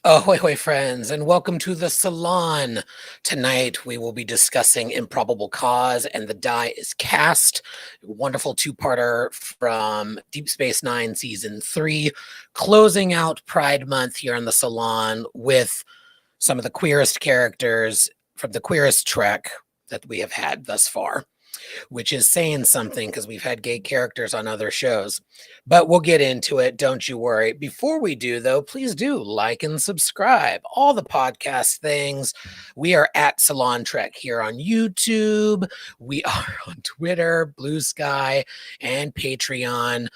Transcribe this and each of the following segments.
Ahoy, friends, and welcome to the Salon. Tonight, we will be discussing Improbable Cause and The Die is Cast, a wonderful two-parter from Deep Space Nine Season 3, closing out Pride Month here on the Salon with some of the queerest characters from the queerest Trek that we have had thus far, which is saying something because we've had gay characters on other shows. But we'll get into it, don't you worry. Before we do, though, please do like and subscribe. All the podcast things. We are at Salon Trek here on YouTube. We are on Twitter, Bluesky, and Patreon.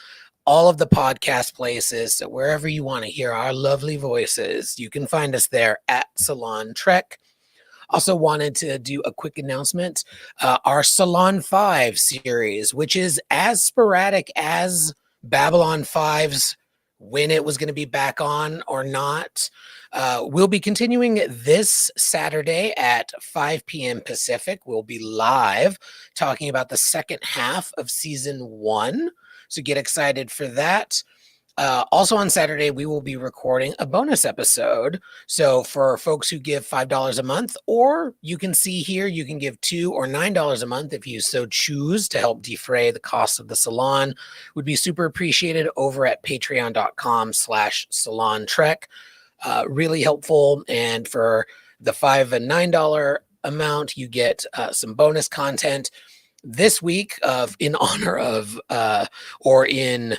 All of the podcast places. So wherever you want to hear our lovely voices, you can find us there at Salon Trek. Also wanted to do a quick announcement. Our Salon 5 series, which is as sporadic as Babylon 5's when it was going to be back on or not, we'll be continuing this Saturday at 5 p.m. Pacific. We'll be live talking about the second half of season 1. So get excited for that. Also on Saturday, we will be recording a bonus episode. So for folks who give $5 a month, or you can see here, you can give $2 or $9 a month if you so choose to help defray the cost of the Salon. Would be super appreciated over at patreon.com/salontrek. Really helpful. And for the $5 and $9 amount, you get some bonus content this week in honor of or in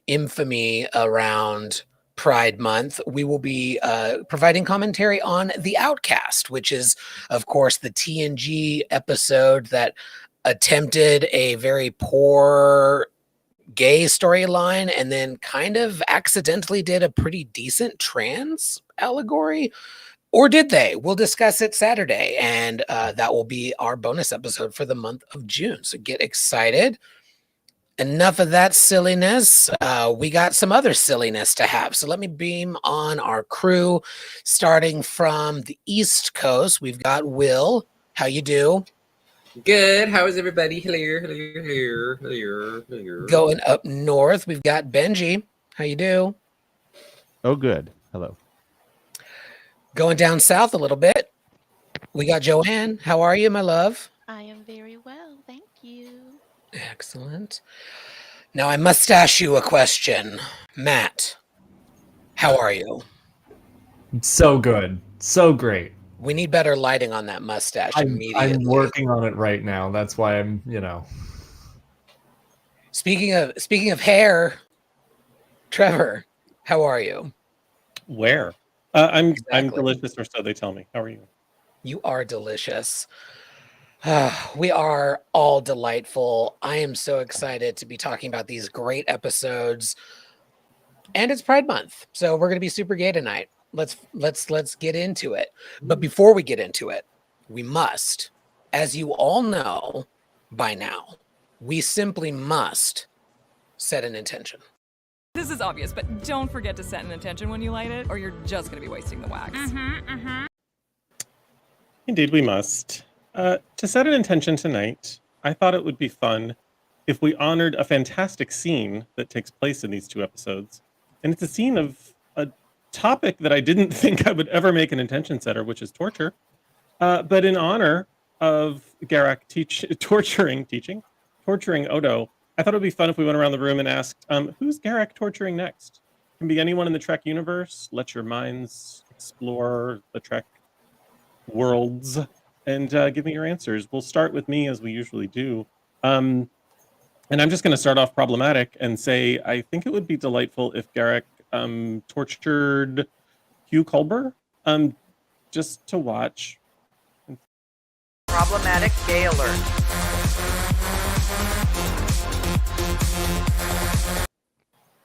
infamy around Pride Month. We will be providing commentary on The Outcast, which is, of course, the TNG episode that attempted a very poor gay storyline and then kind of accidentally did a pretty decent trans allegory. Or did they? We'll discuss it Saturday, and that will be our bonus episode for the month of June. So get excited. Enough of that silliness. We got some other silliness to have. So let me beam on our crew. Starting from the East Coast, we've got Will. How you do? Good. How is everybody? Hello. Going up north, we've got Benji. How you do? Oh, good. Hello. Going down south a little bit, we got Joanne. How are you, my love? I am very well, thank you. Excellent. Now I must ask you a question. Matt, how are you? So good. So great. We need better lighting on that mustache immediately. I'm working on it right now. That's why I'm, Speaking of hair, Trevor, how are you? Where? I'm delicious, or so they tell me. How are you? You are delicious. We are all delightful. I am so excited to be talking about these great episodes. And it's Pride Month, so we're going to be super gay tonight. Let's get into it. But before we get into it, we must, as you all know by now, we simply must set an intention. This is obvious, but don't forget to set an intention when you light it, or you're just going to be wasting the wax. Indeed, we must. To set an intention tonight, I thought it would be fun if we honored a fantastic scene that takes place in these two episodes. And it's a scene of a topic that I didn't think I would ever make an intention setter, which is torture. But in honor of Garak torturing Odo, I thought it would be fun if we went around the room and asked, who's Garak torturing next? It can be anyone in the Trek universe. Let your minds explore the Trek worlds and give me your answers. We'll start with me, as we usually do. And I'm just going to start off problematic and say I think it would be delightful if Garak tortured Hugh Culber just to watch. Problematic gay alert.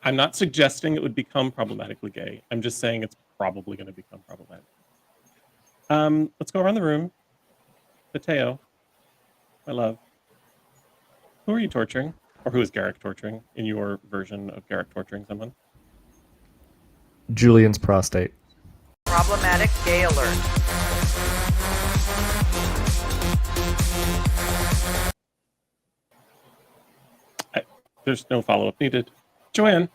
I'm not suggesting it would become problematically gay. I'm just saying it's probably going to become problematic. Let's go around the room. Mateo, my love, who are you torturing? Or who is Garak torturing in your version of Garak torturing someone? Julian's prostate. Problematic gay alert. There's no follow-up needed. Joanne.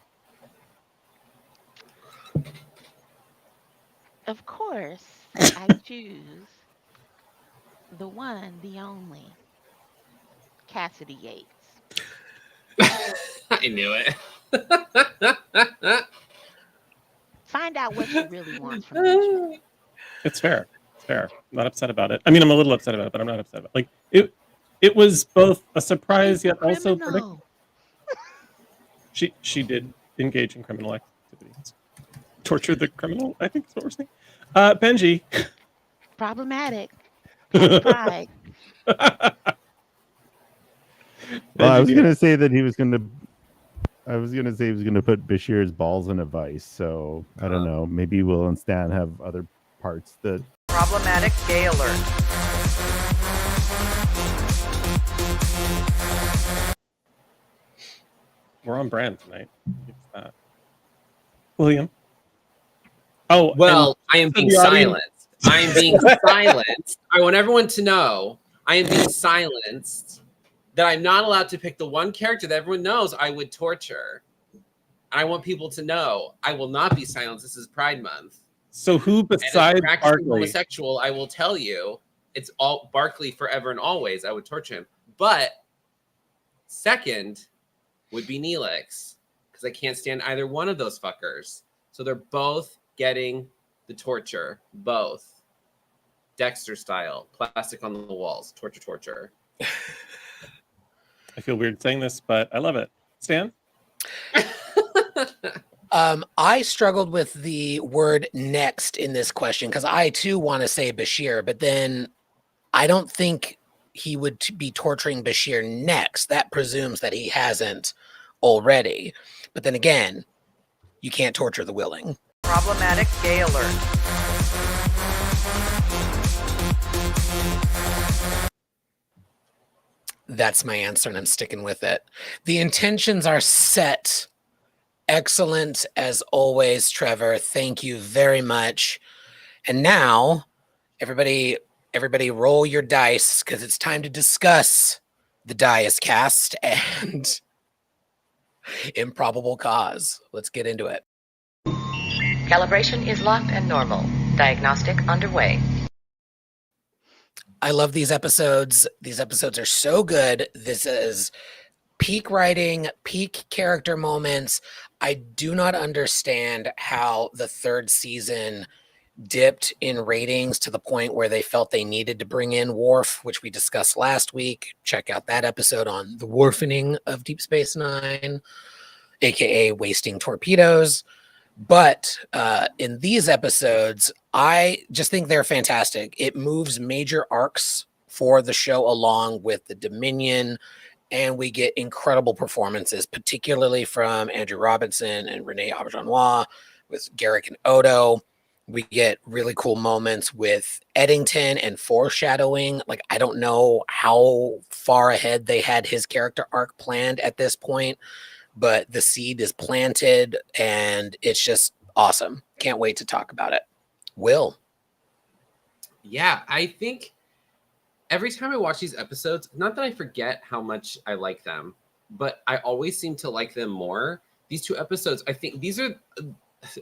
Of course, I choose the one, the only, Cassidy Yates. I knew it. Find out what she really wants from Benjamin. It's fair. It's fair. I'm not upset about it. I mean, I'm a little upset about it, but I'm not upset about it. Like it was both a surprise yet also predictable. Criminal. She did engage in criminal activities. Torture the criminal, I think is what we're saying. Benji. Problematic. Has pride. Well, I was Benji, gonna say that he was gonna. I was gonna say he was gonna put Bashir's balls in a vice. So I don't know. Maybe Will and Stan have other parts that. Problematic gay alert. we're on brand tonight. William. Oh, Well, I am being the audience- silenced. I am being silenced. I want everyone to know I am being silenced, that I'm not allowed to pick the one character that everyone knows I would torture. I want people to know I will not be silenced. This is Pride Month. So who And as besides a practicing Barkley? homosexual, I will tell you, it's all Barkley forever and always. I would torture him. But second would be Neelix, because I can't stand either one of those fuckers. So they're both getting the torture. Both. Dexter style. Plastic on the walls. Torture. I feel weird saying this, but I love it. Stan? I struggled with the word next in this question because I too want to say Bashir, but then I don't think he would be torturing Bashir next. That presumes that he hasn't already. But then again, you can't torture the willing. Problematic gay alert. That's my answer, and I'm sticking with it. The intentions are set. Excellent as always, Trevor. Thank you very much. And now, everybody roll your dice because it's time to discuss the die is cast and Improbable Cause. Let's get into it. Calibration is locked and normal. Diagnostic underway. I love these episodes. These episodes are so good. This is peak writing, peak character moments. I do not understand how the third season dipped in ratings to the point where they felt they needed to bring in Warf, which we discussed last week. Check out that episode on the warfening of Deep Space Nine, aka wasting torpedoes. But in these episodes, I just think they're fantastic. It moves major arcs for the show along with the Dominion, and we get incredible performances, particularly from Andrew Robinson and Renee Auberjonois with Garak and Odo. We get really cool moments with Eddington and foreshadowing. Like, I don't know how far ahead they had his character arc planned at this point, but the seed is planted and it's just awesome. Can't wait to talk about it. Will. Yeah, I think every time I watch these episodes, not that I forget how much I like them, but I always seem to like them more. These two episodes, I think these are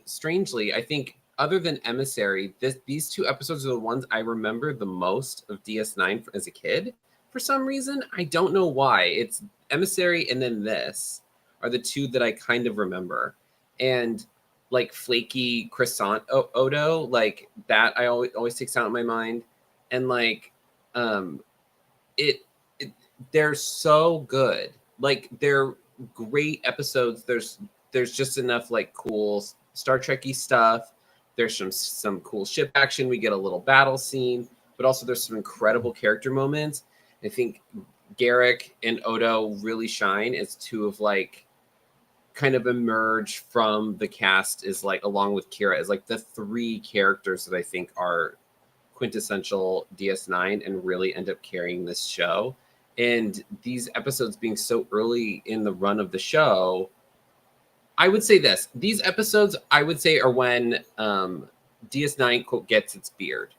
strangely, I think other than Emissary, these two episodes are the ones I remember the most of DS9 as a kid. For some reason, I don't know why. It's Emissary and then this are the two that I kind of remember. And like flaky croissant Odo, like that I always sticks out in my mind. And like they're so good. Like they're great episodes. There's just enough like cool Star Trek-y stuff. There's some cool ship action. We get a little battle scene, but also there's some incredible character moments. I think Garak and Odo really shine as two of like kind of emerge from the cast is like along with Kira as like the three characters that I think are quintessential DS9 and really end up carrying this show. And these episodes being so early in the run of the show, I would say this. These episodes, I would say, are when DS9 quote gets its beard.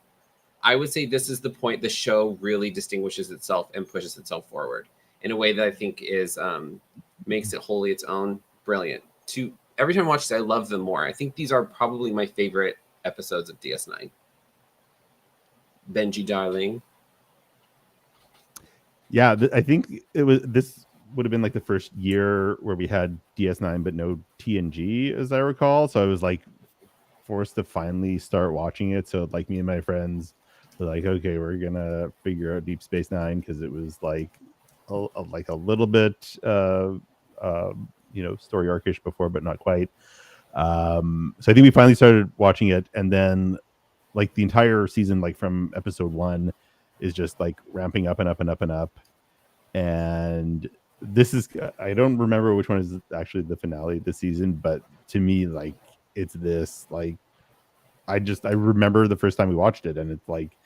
I would say this is the point the show really distinguishes itself and pushes itself forward in a way that I think is makes it wholly its own. Brilliant. Every time I watch this, I love them more. I think these are probably my favorite episodes of DS9. Benji, darling. Yeah, I think this would have been like the first year where we had DS9 but no TNG, as I recall. So I was like forced to finally start watching it. So like me and my friends were like, okay, we're gonna figure out Deep Space Nine, because it was like a little bit story arcish before, but not quite. So I think we finally started watching it, and then like the entire season, like from episode 1, is just like ramping up and up and up and up. And this is, I don't remember which one is actually the finale this season, but to me, like, it's this, like, I remember the first time we watched it, and it's like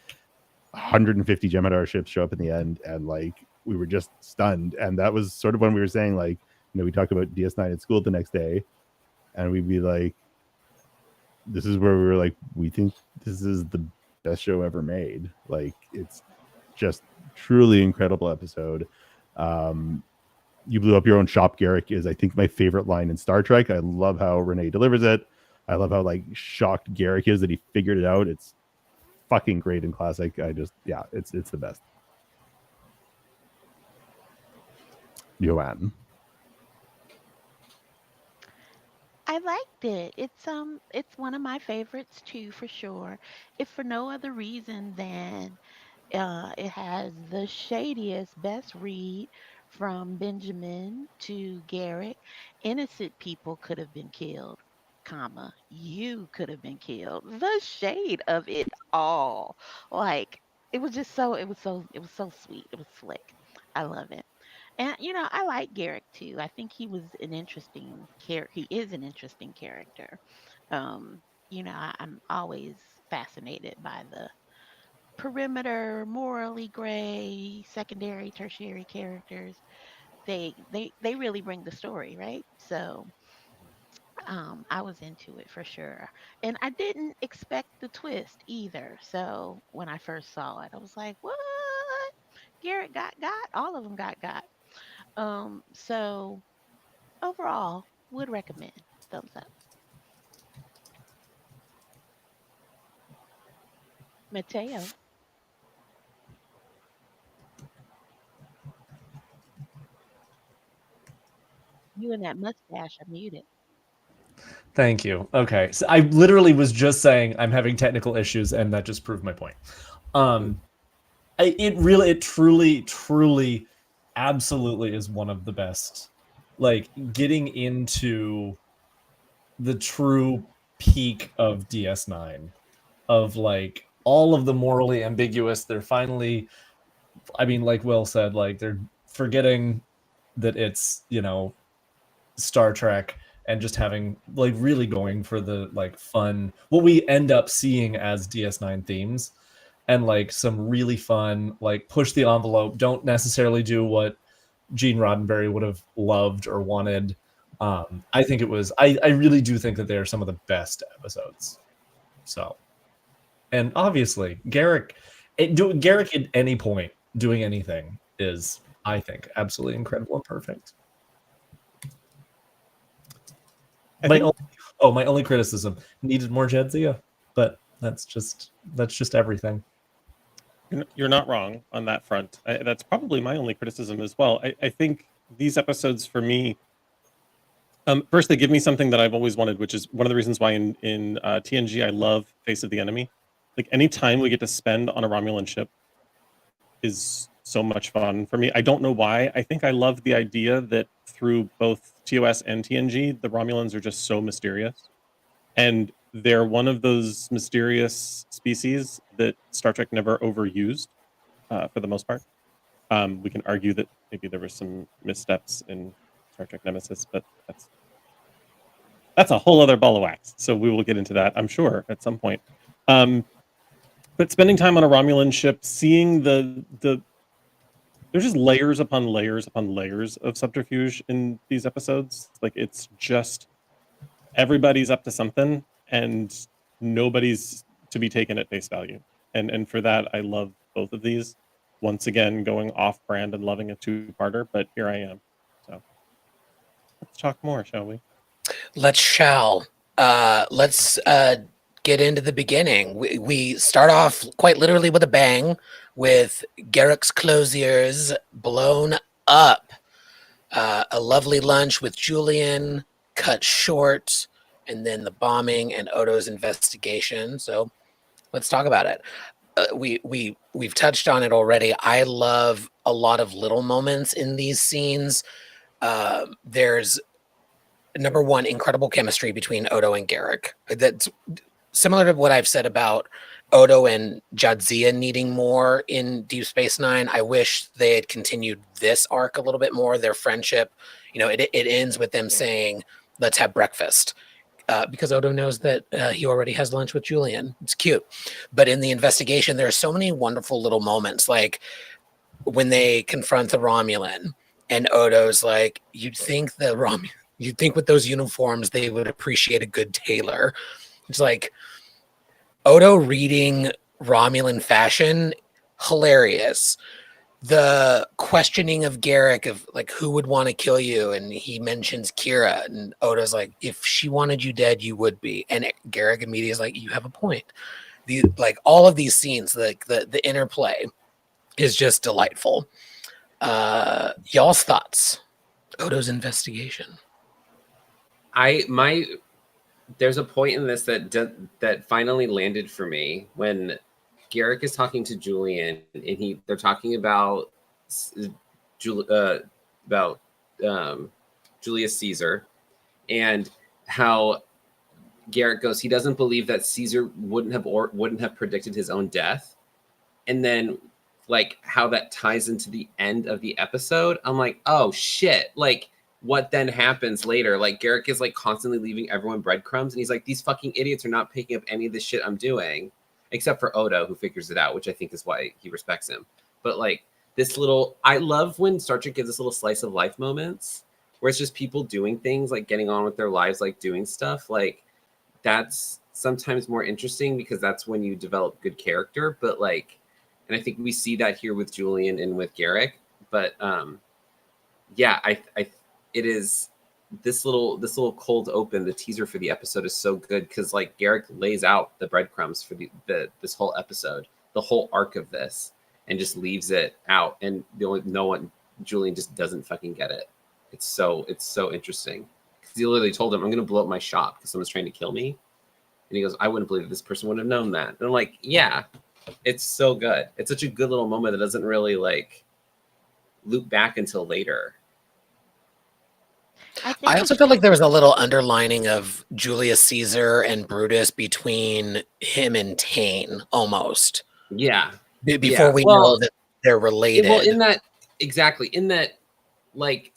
150 Jem'Hadar ships show up in the end, and like we were just stunned. And that was sort of when we were saying, like, we talked about DS9 at school the next day, and we'd be like, this is where we were like, we think this is the best show ever made. Like, it's just truly incredible episode. You blew up your own shop, Garak, is I think my favorite line in Star Trek. I love how Renee delivers it. I love how like shocked Garak is that he figured it out. It's fucking great and classic. It's the best. Joanne. I liked it. It's one of my favorites too, for sure. If for no other reason than it has the shadiest, best read from Benjamin to Garrett. Innocent people could have been killed, comma, you could have been killed. The shade of it all. Like, it was so sweet. It was slick. I love it. And I like Garrick too. I think he was an interesting character. He is an interesting character. I'm always fascinated by the perimeter, morally gray, secondary, tertiary characters. They really bring the story, right? So I was into it for sure. And I didn't expect the twist either. So when I first saw it, I was like, what? Garrett got? All of them got. So overall, would recommend. Thumbs up. Mateo, you and that mustache are muted. Thank you. Okay. So I literally was just saying I'm having technical issues, and that just proved my point. It truly, absolutely is one of the best. Like, getting into the true peak of DS9, of like all of the morally ambiguous. They're finally, I mean, like Will said, like they're forgetting that it's, Star Trek, and just having like really going for the like fun, what we end up seeing as DS9 themes, and like some really fun, like push the envelope, don't necessarily do what Gene Roddenberry would have loved or wanted. I think it was, I really do think that they are some of the best episodes. So, and obviously Garrick at any point doing anything is, I think, absolutely incredible and perfect. My only criticism, needed more Jadzia, but that's just everything. You're not wrong on that front. That's probably my only criticism as well. I think these episodes for me, first, they give me something that I've always wanted, which is one of the reasons why in TNG I love Face of the Enemy. Like, any time we get to spend on a Romulan ship is so much fun for me. I don't know why. I think I love the idea that through both TOS and TNG, the Romulans are just so mysterious. And they're one of those mysterious species that Star Trek never overused for the most part. We can argue that maybe there were some missteps in Star Trek Nemesis, but that's a whole other ball of wax. So we will get into that, I'm sure, at some point. But spending time on a Romulan ship, seeing the there's just layers upon layers upon layers of subterfuge in these episodes. Like, it's just everybody's up to something, and nobody's to be taken at face value. And for that, I love both of these. Once again, going off brand and loving a two-parter, but here I am. So let's talk more, shall we? Let's get into the beginning. We start off quite literally with a bang, with Garrick's clothiers blown up. A lovely lunch with Julian cut short, and then the bombing and Odo's investigation. So let's talk about it. We've touched on it already. I love a lot of little moments in these scenes. There's number one, incredible chemistry between Odo and Garrick. That's similar to what I've said about Odo and Jadzia needing more in Deep Space Nine. I wish they had continued this arc a little bit more. Their friendship, it ends with them saying, "Let's have breakfast," because Odo knows that he already has lunch with Julian. It's cute. But in the investigation, there are so many wonderful little moments, like when they confront the Romulan, and Odo's like, "You'd think with those uniforms they would appreciate a good tailor." It's like Odo reading Romulan fashion, hilarious. The questioning of Garrick of like, who would want to kill you, and he mentions Kira, and Odo's like, if she wanted you dead, you would be. And Garrick immediately is like, you have a point. All of these scenes, like the interplay is just delightful. Y'all's thoughts? Odo's investigation. There's a point in this that finally landed for me when Garrick is talking to Julian, and they're talking about Julius Caesar, and how Garrick goes, he doesn't believe that Caesar wouldn't have predicted his own death, and then like how that ties into the end of the episode. I'm like, oh shit, like. What then happens later? Like Garrick is like constantly leaving everyone breadcrumbs, and he's like, these fucking idiots are not picking up any of the shit I'm doing, except for Odo, who figures it out, which I think is why he respects him. But like I love when Star Trek gives us little slice of life moments where it's just people doing things, like getting on with their lives, like doing stuff. Like that's sometimes more interesting because that's when you develop good character. But like, and I think we see that here with Julian and with Garrick. But yeah, it is this little cold open. The teaser for the episode is so good because like Garrick lays out the breadcrumbs for this whole episode, the whole arc of this, and just leaves it out. And Julian just doesn't fucking get it. It's so interesting because he literally told him, "I'm gonna blow up my shop because someone's trying to kill me," and he goes, "I wouldn't believe that this person would have known that." And I'm like, yeah, it's so good. It's such a good little moment that doesn't really like loop back until later. I also feel like there was a little underlining of Julius Caesar and Brutus between him and Tain, almost. Yeah. Before we know that they're related. Well, in that, like,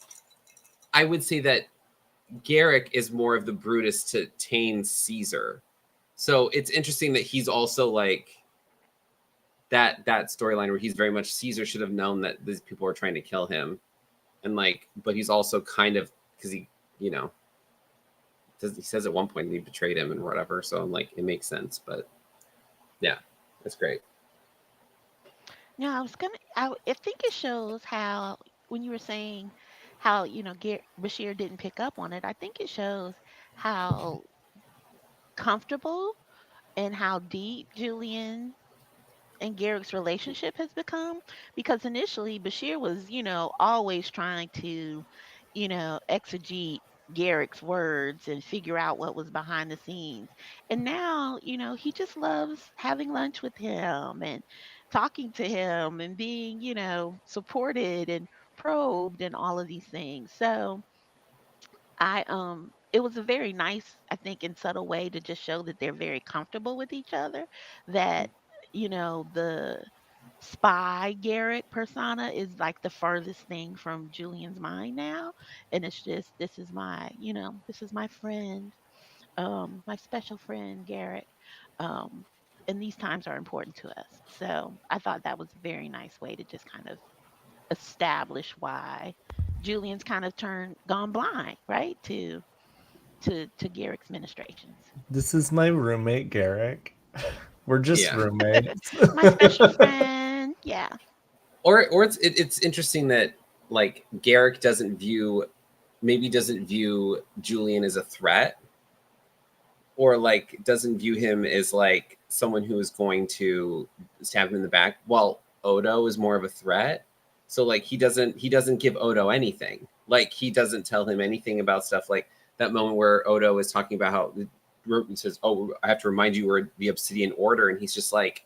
I would say that Garrick is more of the Brutus to Tain's Caesar. So it's interesting that he's also like that storyline where he's very much Caesar should have known that these people were trying to kill him. And like, but he's also kind of, because he says at one point he betrayed him and whatever. So I'm like, it makes sense. But yeah, that's great. No, I think it shows how, when you were saying how, Bashir didn't pick up on it, I think it shows how comfortable and how deep Julian and Garrick's relationship has become. Because initially Bashir was, always trying to, exegete Garrick's words and figure out what was behind the scenes. And now, he just loves having lunch with him and talking to him and being, supported and probed and all of these things. So it was a very nice, I think, and subtle way to just show that they're very comfortable with each other, that, the spy Garrick persona is like the furthest thing from Julian's mind now. And it's just, this is my friend, my special friend Garrick. Um, and these times are important to us. So I thought that was a very nice way to just kind of establish why Julian's kind of gone blind, right? To Garrick's ministrations. This is my roommate, Garrick. We're just roommates. My special friend, yeah. Or it's interesting that like Garrick doesn't view Julian as a threat, or like doesn't view him as like someone who is going to stab him in the back, while Odo is more of a threat. So like he doesn't give Odo anything. Like he doesn't tell him anything about stuff, like that moment where Odo is talking about how he says, "Oh, I have to remind you we're the Obsidian Order," and he's just like,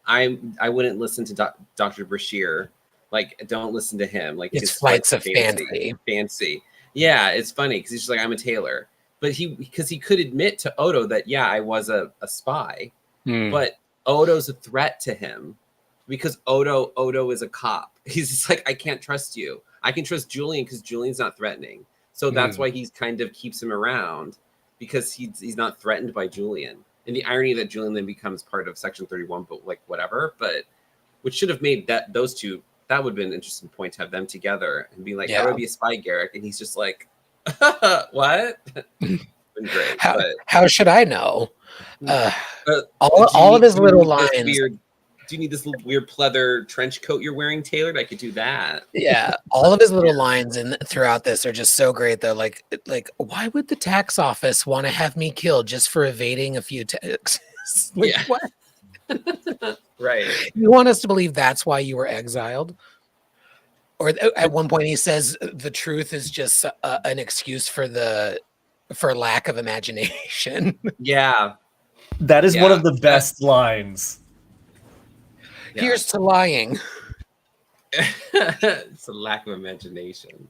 I wouldn't listen to Dr. Bashir. Like, don't listen to him. Like, It's flights of fancy. Yeah, it's funny because he's just like, I'm a tailor. But because he could admit to Odo that, yeah, I was a spy. But Odo's a threat to him because Odo is a cop. He's just like, I can't trust you. I can trust Julian because Julian's not threatening. So that's why he's kind of keeps him around, because he's not threatened by Julian. And the irony that Julian then becomes part of Section 31, but like whatever, but which should have made those two, that would have been an interesting point to have them together and be like, I would be a spy, Garak. And he's just like, what? Been great. How should I know? All of his little lines. Do you need this little weird pleather trench coat you're wearing tailored? I could do that. Yeah, all of his little lines throughout this are just so great though. Like, why would the tax office want to have me killed just for evading a few taxes? What? Right. You want us to believe that's why you were exiled? Or at one point he says the truth is just an excuse for lack of imagination. Yeah. That is one of the best lines. Here's to lying. It's a lack of imagination.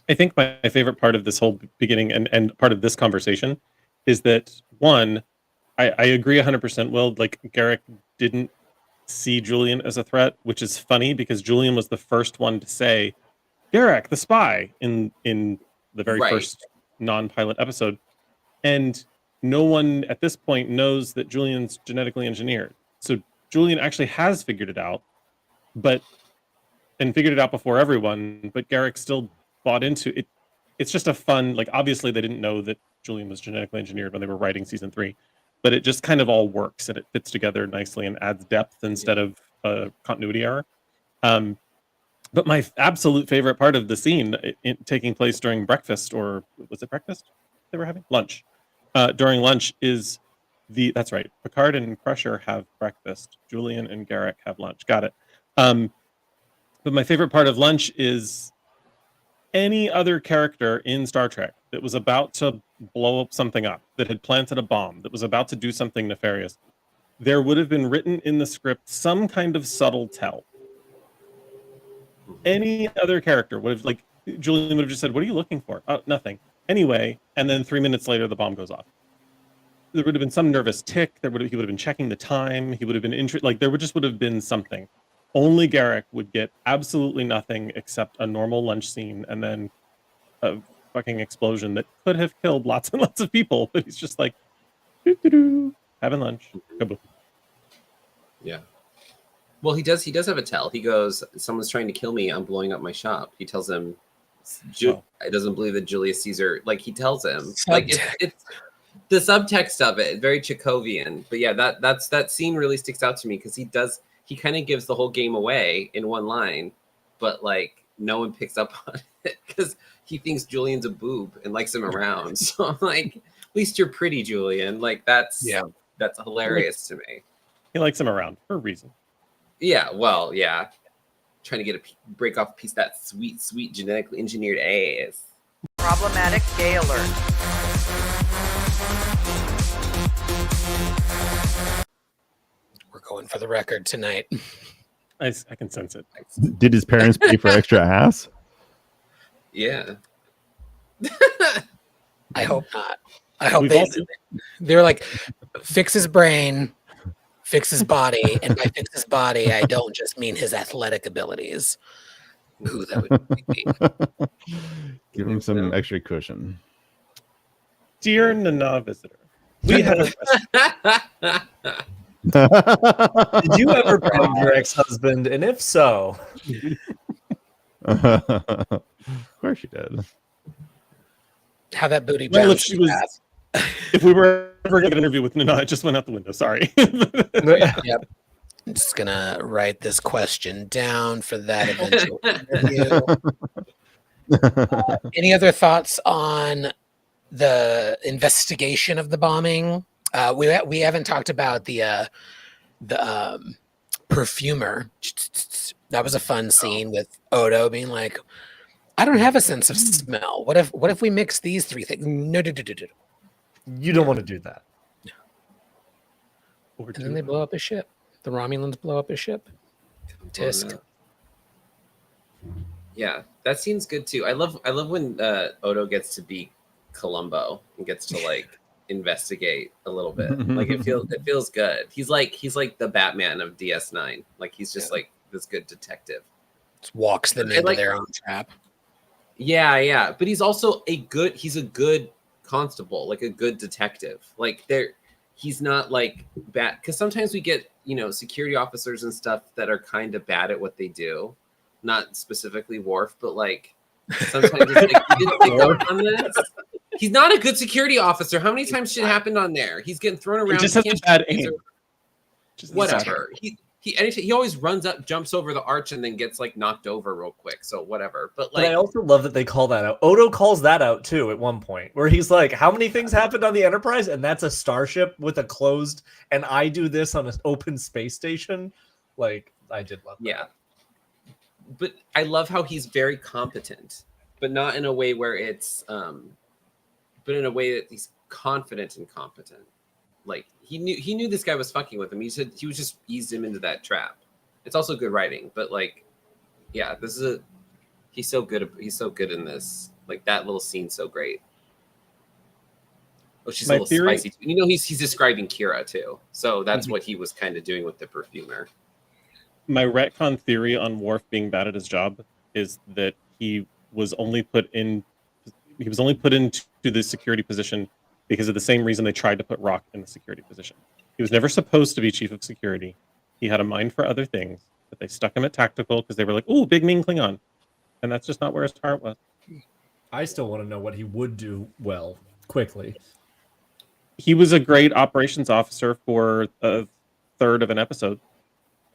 I think my favorite part of this whole beginning and part of this conversation is that, one, I agree 100%, Will. Like, Garak didn't see Julian as a threat, which is funny because Julian was the first one to say, Garak, the spy, in the very first non-pilot episode. And no one at this point knows that Julian's genetically engineered. So Julian actually has figured it out, and figured it out before everyone, but Garak still bought into it. It's just a fun, like, obviously they didn't know that Julian was genetically engineered when they were writing season 3, but it just kind of all works and it fits together nicely and adds depth instead of a continuity error. But my absolute favorite part of the scene, taking place during breakfast, or was it breakfast they were having? Lunch. During lunch is that's right. Picard and Crusher have breakfast. Julian and Garak have lunch. Got it. But my favorite part of lunch is any other character in Star Trek that was about to blow up something up, that had planted a bomb, that was about to do something nefarious. There would have been written in the script some kind of subtle tell. Any other character would have, like, Julian would have just said, "What are you looking for?" "Oh, nothing." Anyway, and then 3 minutes later, the bomb goes off. There would have been some nervous tick. He would have been checking the time. He would have been like there would have been something. Only Garak would get absolutely nothing except a normal lunch scene and then a fucking explosion that could have killed lots and lots of people. But he's just like, having lunch. Kaboom. Yeah. Well, he does have a tell. He goes, "Someone's trying to kill me. I'm blowing up my shop." He tells him, I doesn't believe that Julius Caesar. Like, he tells him, like, it's the subtext of it, very Chekhovian. But yeah, that scene really sticks out to me because he kind of gives the whole game away in one line, but like no one picks up on it because he thinks Julian's a boob and likes him around. So I'm like, at least you're pretty, Julian. Like that's hilarious to me. He likes him around for a reason. Yeah, well, yeah. Trying to break off a piece of that sweet genetically engineered ass. Problematic gay alert. We're going for the record tonight. I can sense it. Did his parents pay for extra ass? Yeah. I hope not. I hope they're like, fix his brain, fix his body, and by fix his body, I don't just mean his athletic abilities. Ooh, that would be Give him some extra cushion. Dear Nana visitor, we have a Did you ever bang your ex-husband? And if so, Of course you did. how that booty Well, bounced. if we were ever going to interview with Nana, it just went out the window. Sorry. Yep. I'm just gonna write this question down for that eventual interview. Any other thoughts on the investigation of the bombing. We haven't talked about the perfumer. That was a fun scene with Odo being like, I don't have a sense of smell. What if we mix these three things? No. You don't want to do that. And then they blow up his ship. The Romulans blow up his ship. Tisk. Yeah, that scene's good too. I love when Odo gets to be Columbo and gets to like investigate a little bit. Like it feels good. He's like the Batman of DS9. Like he's just like this good detective. Just walks them into their own trap. Yeah. But he's also a good constable, like a good detective. Like he's not like bad, because sometimes we get, security officers and stuff that are kind of bad at what they do. Not specifically Warf, but like sometimes it's like you didn't pick up on this. He's not a good security officer. How many times shit happened on there? He's getting thrown around. He just has a bad aim. Whatever. He always runs up, jumps over the arch, and then gets like knocked over real quick. So whatever. But like, I also love that they call that out. Odo calls that out too at one point, where he's like, "How many things happened on the Enterprise?" And that's a starship with a closed. And I do this on an open space station. Like I did love that. Yeah. But I love how he's very competent, but not in a way where it's, but in a way that he's confident and competent. Like he knew this guy was fucking with him. He said he was just eased him into that trap. It's also good writing, but like, yeah, he's so good. He's so good in this. Like that little scene's so great. Oh, she's a little spicy. He's describing Kira too. So that's what he was kind of doing with the perfumer. My retcon theory on Worf being bad at his job is that he was only put into the security position because of the same reason they tried to put Rock in the security position. He was never supposed to be chief of security. He had a mind for other things, but they stuck him at tactical because they were like, "Ooh, big mean Klingon," and that's just not where his heart was. I still want to know what he would do well quickly. He was a great operations officer for a third of an episode.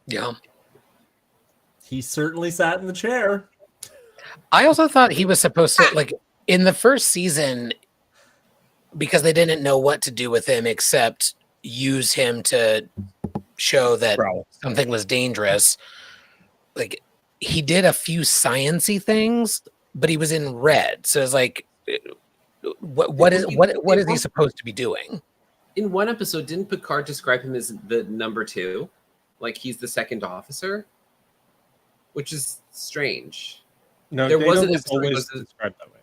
Yeah. He certainly sat in the chair. I also thought he was supposed to, like, in the first season, because they didn't know what to do with him except use him to show that something was dangerous. Like, he did a few science-y things, but he was in red. So it's like, what is he supposed to be doing? In one episode, didn't Picard describe him as the number 2? Like he's the second officer? Which is strange. No, there Data wasn't was always described that way.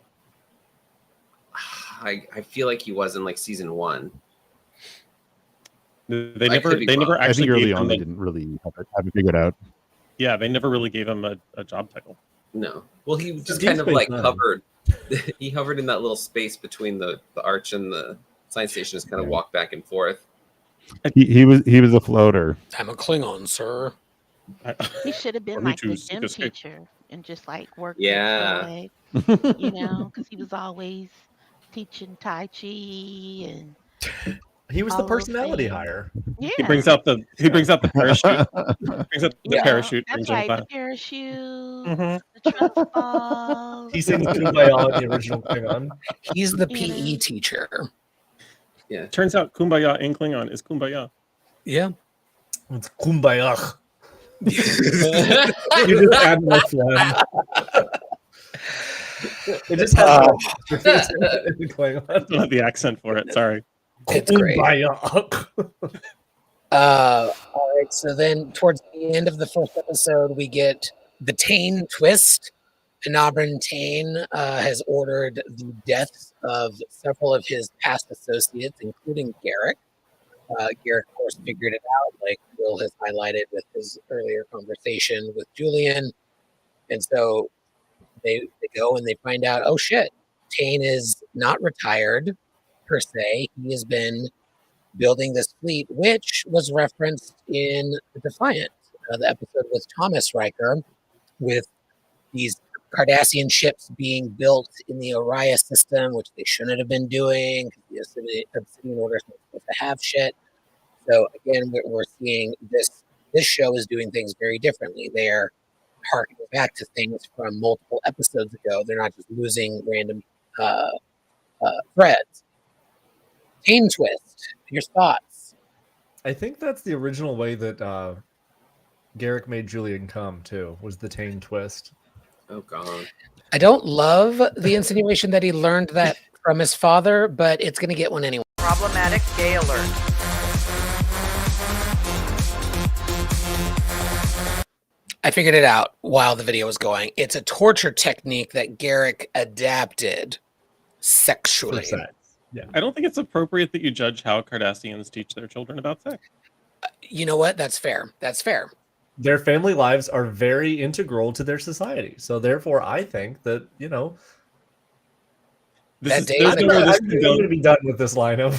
I feel like he was in like season 1. They never actually. I think early on they didn't really have it figured out. Yeah, they never really gave him a job title. No. Well, he just kind of like hovered. He hovered in that little space between the arch and the science station, just kind of walked back and forth. He was a floater. I'm a Klingon, sir. He should have been like the gym teacher and just like worked. Yeah. Because he was always teaching Tai Chi and. He was the personality hire. Yeah. He brings out the parachute. Brings out the parachute. That's right. The parachute. The trust ball. He sings Kumbaya in the original Klingon. He's the PE teacher. Yeah. Turns out Kumbaya in Klingon is Kumbaya. Yeah. It's Kumbaya. You just add more phlegm. It just has I don't have the accent for it. Sorry. It's great. All right. So then, towards the end of the first episode, we get the Tain Twist. Anabran Tain has ordered the deaths of several of his past associates, including Garak. Garak, of course, figured it out, like Will has highlighted with his earlier conversation with Julian. And so they go and they find out, oh shit, Tain is not retired per se. He has been building this fleet, which was referenced in the Defiant, the episode with Thomas Riker, with these Cardassian ships being built in the Orion system, which they shouldn't have been doing. The Obsidian Order is not supposed to have shit. So again, we're seeing this show is doing things very differently. They're harkening back to things from multiple episodes ago. They're not just losing random Fred, Tain Twist, your thoughts? I think that's the original way that Garrick made Julian come too. Was the Tain Twist? Oh God. I don't love the insinuation that he learned that from his father, but it's going to get one anyway. Problematic gay alert. I figured it out while the video was going. It's a torture technique that Garrick adapted sexually. Yeah, I don't think it's appropriate that you judge how Cardassians teach their children about sex. You know what? That's fair. That's fair. Their family lives are very integral to their society. So therefore, I think that, you know, That This day is, there's that nowhere this I'm can going go. to be done with this lineup.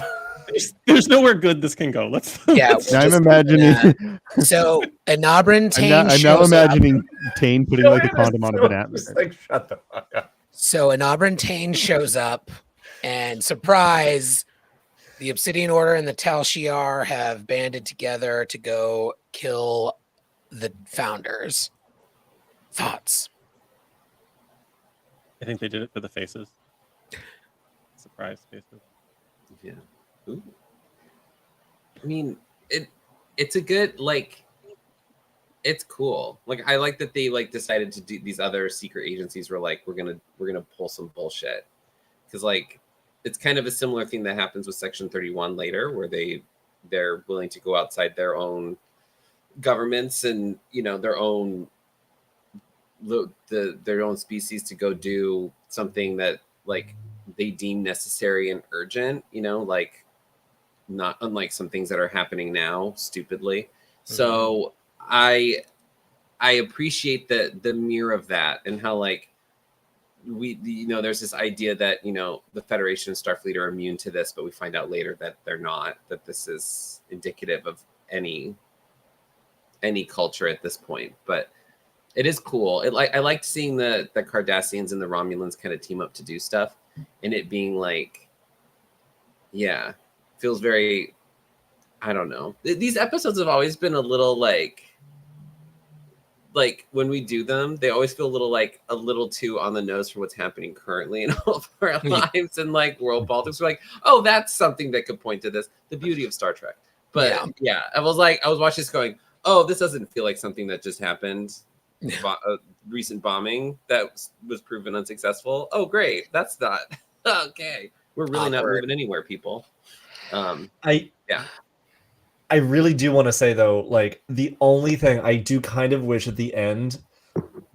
There's nowhere good this can go. Let's. Yeah, let's- Now I'm just- imagining. So Anabran Tain I'm now shows imagining Tain putting like a condom on a banana. Just like, shut the fuck up. up. So Anabran Tain shows up, and surprise, the Obsidian Order and the Tal Shiar have banded together to go kill the founders. Thoughts? I think they did it for the faces. Surprise faces. Yeah. Ooh. I mean, it's a good, like, it's cool. Like, I like that they like decided to do these other secret agencies were like, we're gonna pull some bullshit. Because like it's kind of a similar thing that happens with Section 31 later, where they're willing to go outside their own governments and, you know, their own species to go do something that like they deem necessary and urgent, you know, like not unlike some things that are happening now stupidly. Mm-hmm. So I appreciate the mirror of that, and how like there's this idea that, you know, the Federation and Starfleet are immune to this, but we find out later that they're not, that this is indicative of any culture at this point. But it is cool. I liked seeing the Cardassians and the Romulans kind of team up to do stuff, and it being like, yeah, feels very, I don't know. These episodes have always been a little like when we do them, they always feel a little too on the nose for what's happening currently in all of our lives and like world politics. We're like, oh, that's something that could point to this. The beauty of Star Trek. But yeah, I was watching this going, oh, this doesn't feel like something that just happened. A recent bombing that was proven unsuccessful. Oh, great. That's not okay. We're really not moving anywhere, people. I really do want to say though, like the only thing I do kind of wish at the end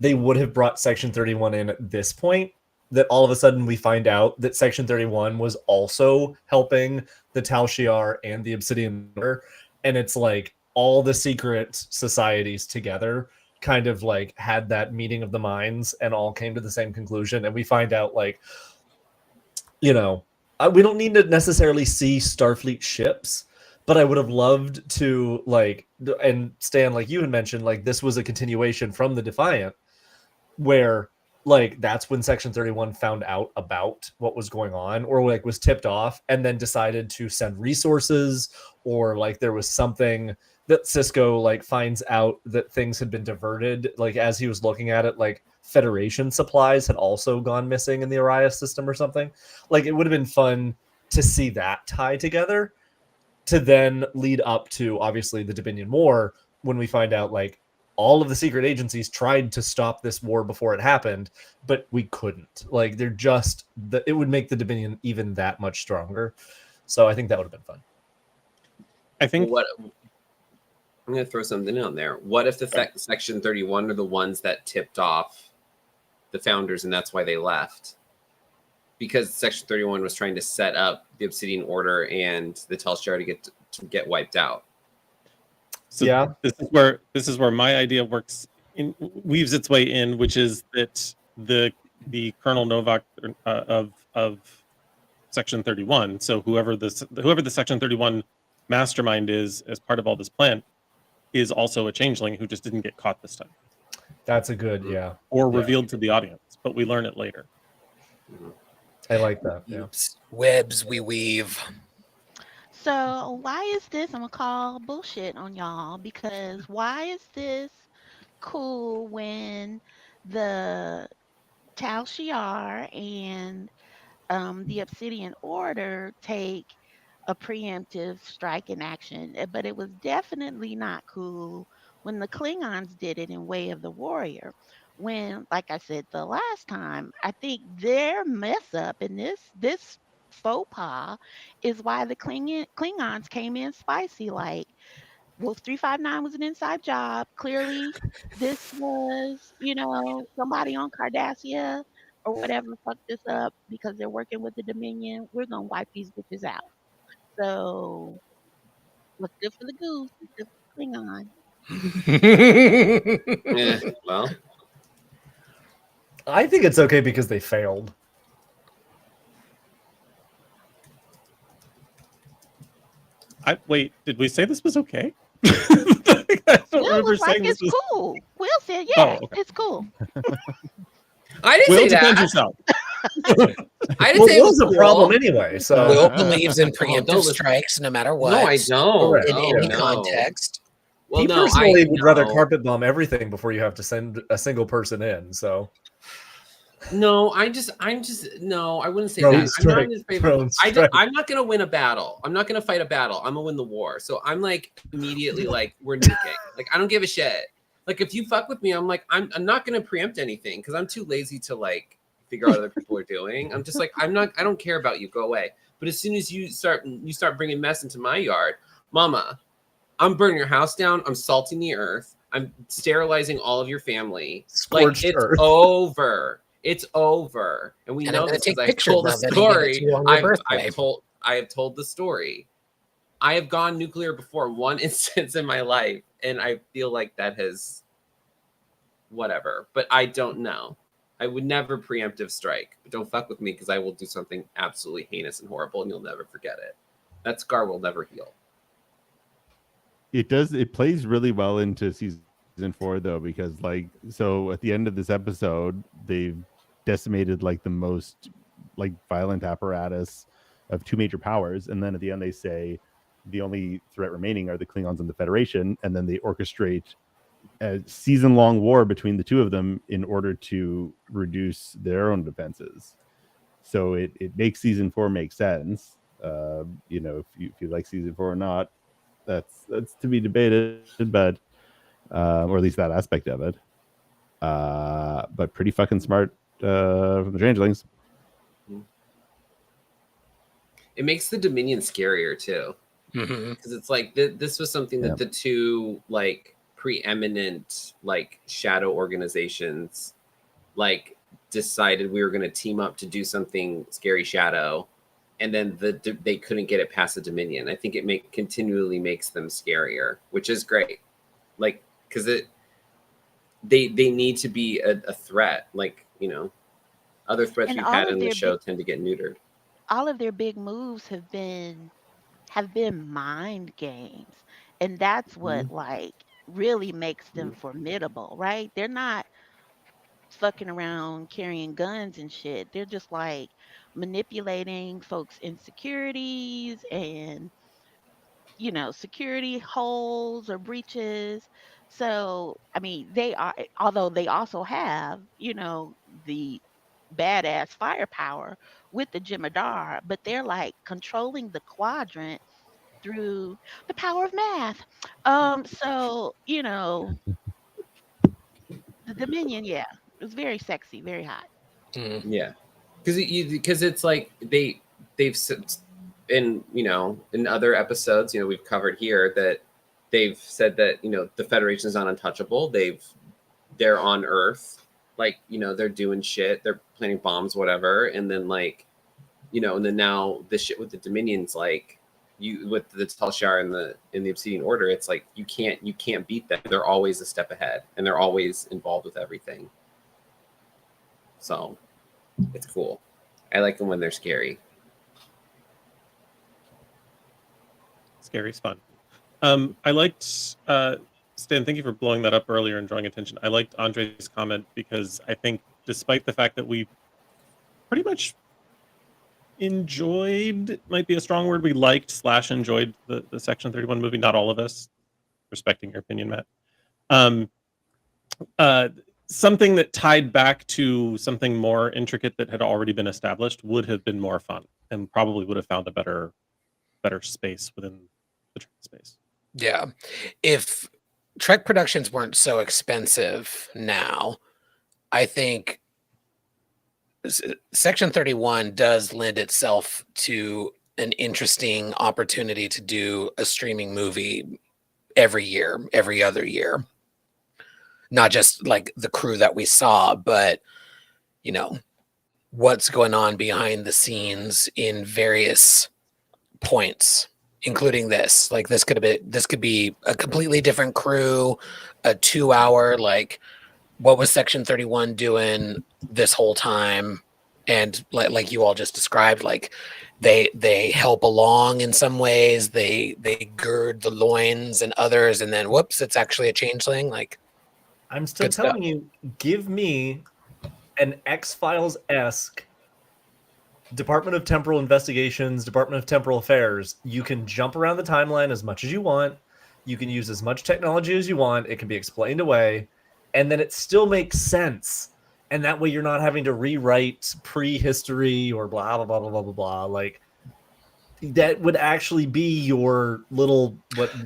they would have brought Section 31 in at this point, that all of a sudden we find out that Section 31 was also helping the Tal Shiar and the Obsidian Order, and it's like all the secret societies together kind of like had that meeting of the minds and all came to the same conclusion, and we find out like, you know, we don't need to necessarily see Starfleet ships, but I would have loved to, like, and Stan, like you had mentioned, like this was a continuation from the Defiant, where like that's when Section 31 found out about what was going on, or like was tipped off and then decided to send resources, or like there was something that Cisco like finds out that things had been diverted, like as he was looking at it, like Federation supplies had also gone missing in the Arias system or something. Like it would have been fun to see that tie together, to then lead up to obviously the Dominion War, when we find out like all of the secret agencies tried to stop this war before it happened, but we couldn't. Like they're just it would make the Dominion even that much stronger. So I think that would have been fun. I think I'm going to throw something on there. What if the Section 31 are the ones that tipped off the founders, and that's why they left? Because Section 31 was trying to set up the Obsidian Order and the Tal Shiar to get wiped out. So yeah, this is where my idea weaves its way in, which is that the Colonel Novak of Section 31. So whoever the Section 31 mastermind is, as part of all this plan, is also a changeling who just didn't get caught this time. That's a good, or revealed to the audience, but we learn it later. I like that. Yeah. Webs we weave. So why is this? I'm gonna call bullshit on y'all, because why is this cool when the Tal Shiar and the Obsidian Order take a preemptive strike in action, but it was definitely not cool when the Klingons did it in Way of the Warrior. When, like I said the last time, I think their mess up in this faux pas is why the Klingons came in spicy. Like Wolf 359 was an inside job. Clearly, this was, somebody on Cardassia or whatever fucked this up because they're working with the Dominion. We're gonna wipe these bitches out. So what's good for the goose is good for the Klingon. Well, I think it's okay because they failed. Wait, did we say this was okay? I don't Will remember was like, saying this it's was. cool. Will said, yeah, Oh, okay. it's cool. I didn't Will, say defend that. yourself. I didn't Well, say it was Will's a cool. problem anyway. So Will believes in don't preemptive listen. strikes no matter what. No, I don't. Correct. In No, any no. context. Well, he no, personally would rather no. carpet bomb everything before you have to send a single person in. So No, I'm just no, I wouldn't say Drone that. strike, I'm not in favor. drone strike. I'm not gonna win a battle. I'm not gonna fight a battle. I'm gonna win the war. So I'm like immediately like we're nuking. Like I don't give a shit. Like if you fuck with me, I'm like I'm not gonna preempt anything because I'm too lazy to like figure out what other people are doing. I'm just like I don't care about you. Go away. But as soon as you start bringing mess into my yard, mama, I'm burning your house down. I'm salting the earth. I'm sterilizing all of your family. Scorched like it's earth. over. It's over, and we And I'm know gonna this take because I've pictures told the of it and give it to story. you on your birthday. I have told the story. I have gone nuclear before one instance in my life, and I feel like that has whatever. But I don't know. I would never preemptive strike. But don't fuck with me because I will do something absolutely heinous and horrible, and you'll never forget it. That scar will never heal. It does. It plays really well into season 4 though, because like so at the end of this episode, they've decimated like the most like violent apparatus of 2 major powers, and then at the end they say the only threat remaining are the Klingons and the Federation, and then they orchestrate a season-long war between the two of them in order to reduce their own defenses. So it makes season 4 make sense. If you like season 4 or not, that's to be debated, but or at least that aspect of it. But pretty fucking smart from the Changelings. It makes the Dominion scarier too, because it's like this was something that the two like preeminent like shadow organizations like decided we were going to team up to do something scary shadow, and then they couldn't get it past the Dominion. I think it continually makes them scarier, which is great. Like because they need to be a threat. Like other threats And we've all had of in the their show tend to get neutered. all of their big moves have been mind games, and that's what like really makes them formidable, right? They're not fucking around carrying guns and shit. They're just like manipulating folks' insecurities and security holes or breaches. So I mean, they are, although they also have the badass firepower with the Jemadar, but they're like controlling the quadrant through the power of math. So the Dominion, yeah, it was very sexy, very hot. Yeah, because it's like they've in other episodes we've covered here that they've said that the Federation is not untouchable. They're on Earth, like they're doing shit, they're planting bombs, whatever, and then like and then now this shit with the Dominions, like you with the Telshar in the Obsidian Order, it's like you can't beat them. They're always a step ahead, and they're always involved with everything. So it's cool. I like them when they're scary. Scary's fun. I liked Stan, thank you for blowing that up earlier and drawing attention. I liked Andre's comment because I think despite the fact that we pretty much enjoyed, might be a strong word, we liked / enjoyed the Section 31 movie, not all of us, respecting your opinion, Matt. something that tied back to something more intricate that had already been established would have been more fun, and probably would have found a better space within the Trek space. Yeah. If Trek productions weren't so expensive now, I think Section 31 does lend itself to an interesting opportunity to do a streaming movie every year, every other year. Not just like the crew that we saw, but, you know, what's going on behind the scenes in various points, including this. Like this could be a completely different crew, a 2-hour, like, what was Section 31 doing this whole time? And like you all just described, like they help along in some ways, they gird the loins and others, and then whoops, it's actually a changeling. Like, I'm still telling you, give me an X-Files-esque Department of Temporal Investigations, Department of Temporal Affairs. You can jump around the timeline as much as you want. You can use as much technology as you want. It can be explained away. And then it still makes sense. And that way you're not having to rewrite prehistory or blah, blah, blah, blah, blah, blah, blah. Like, that would actually be your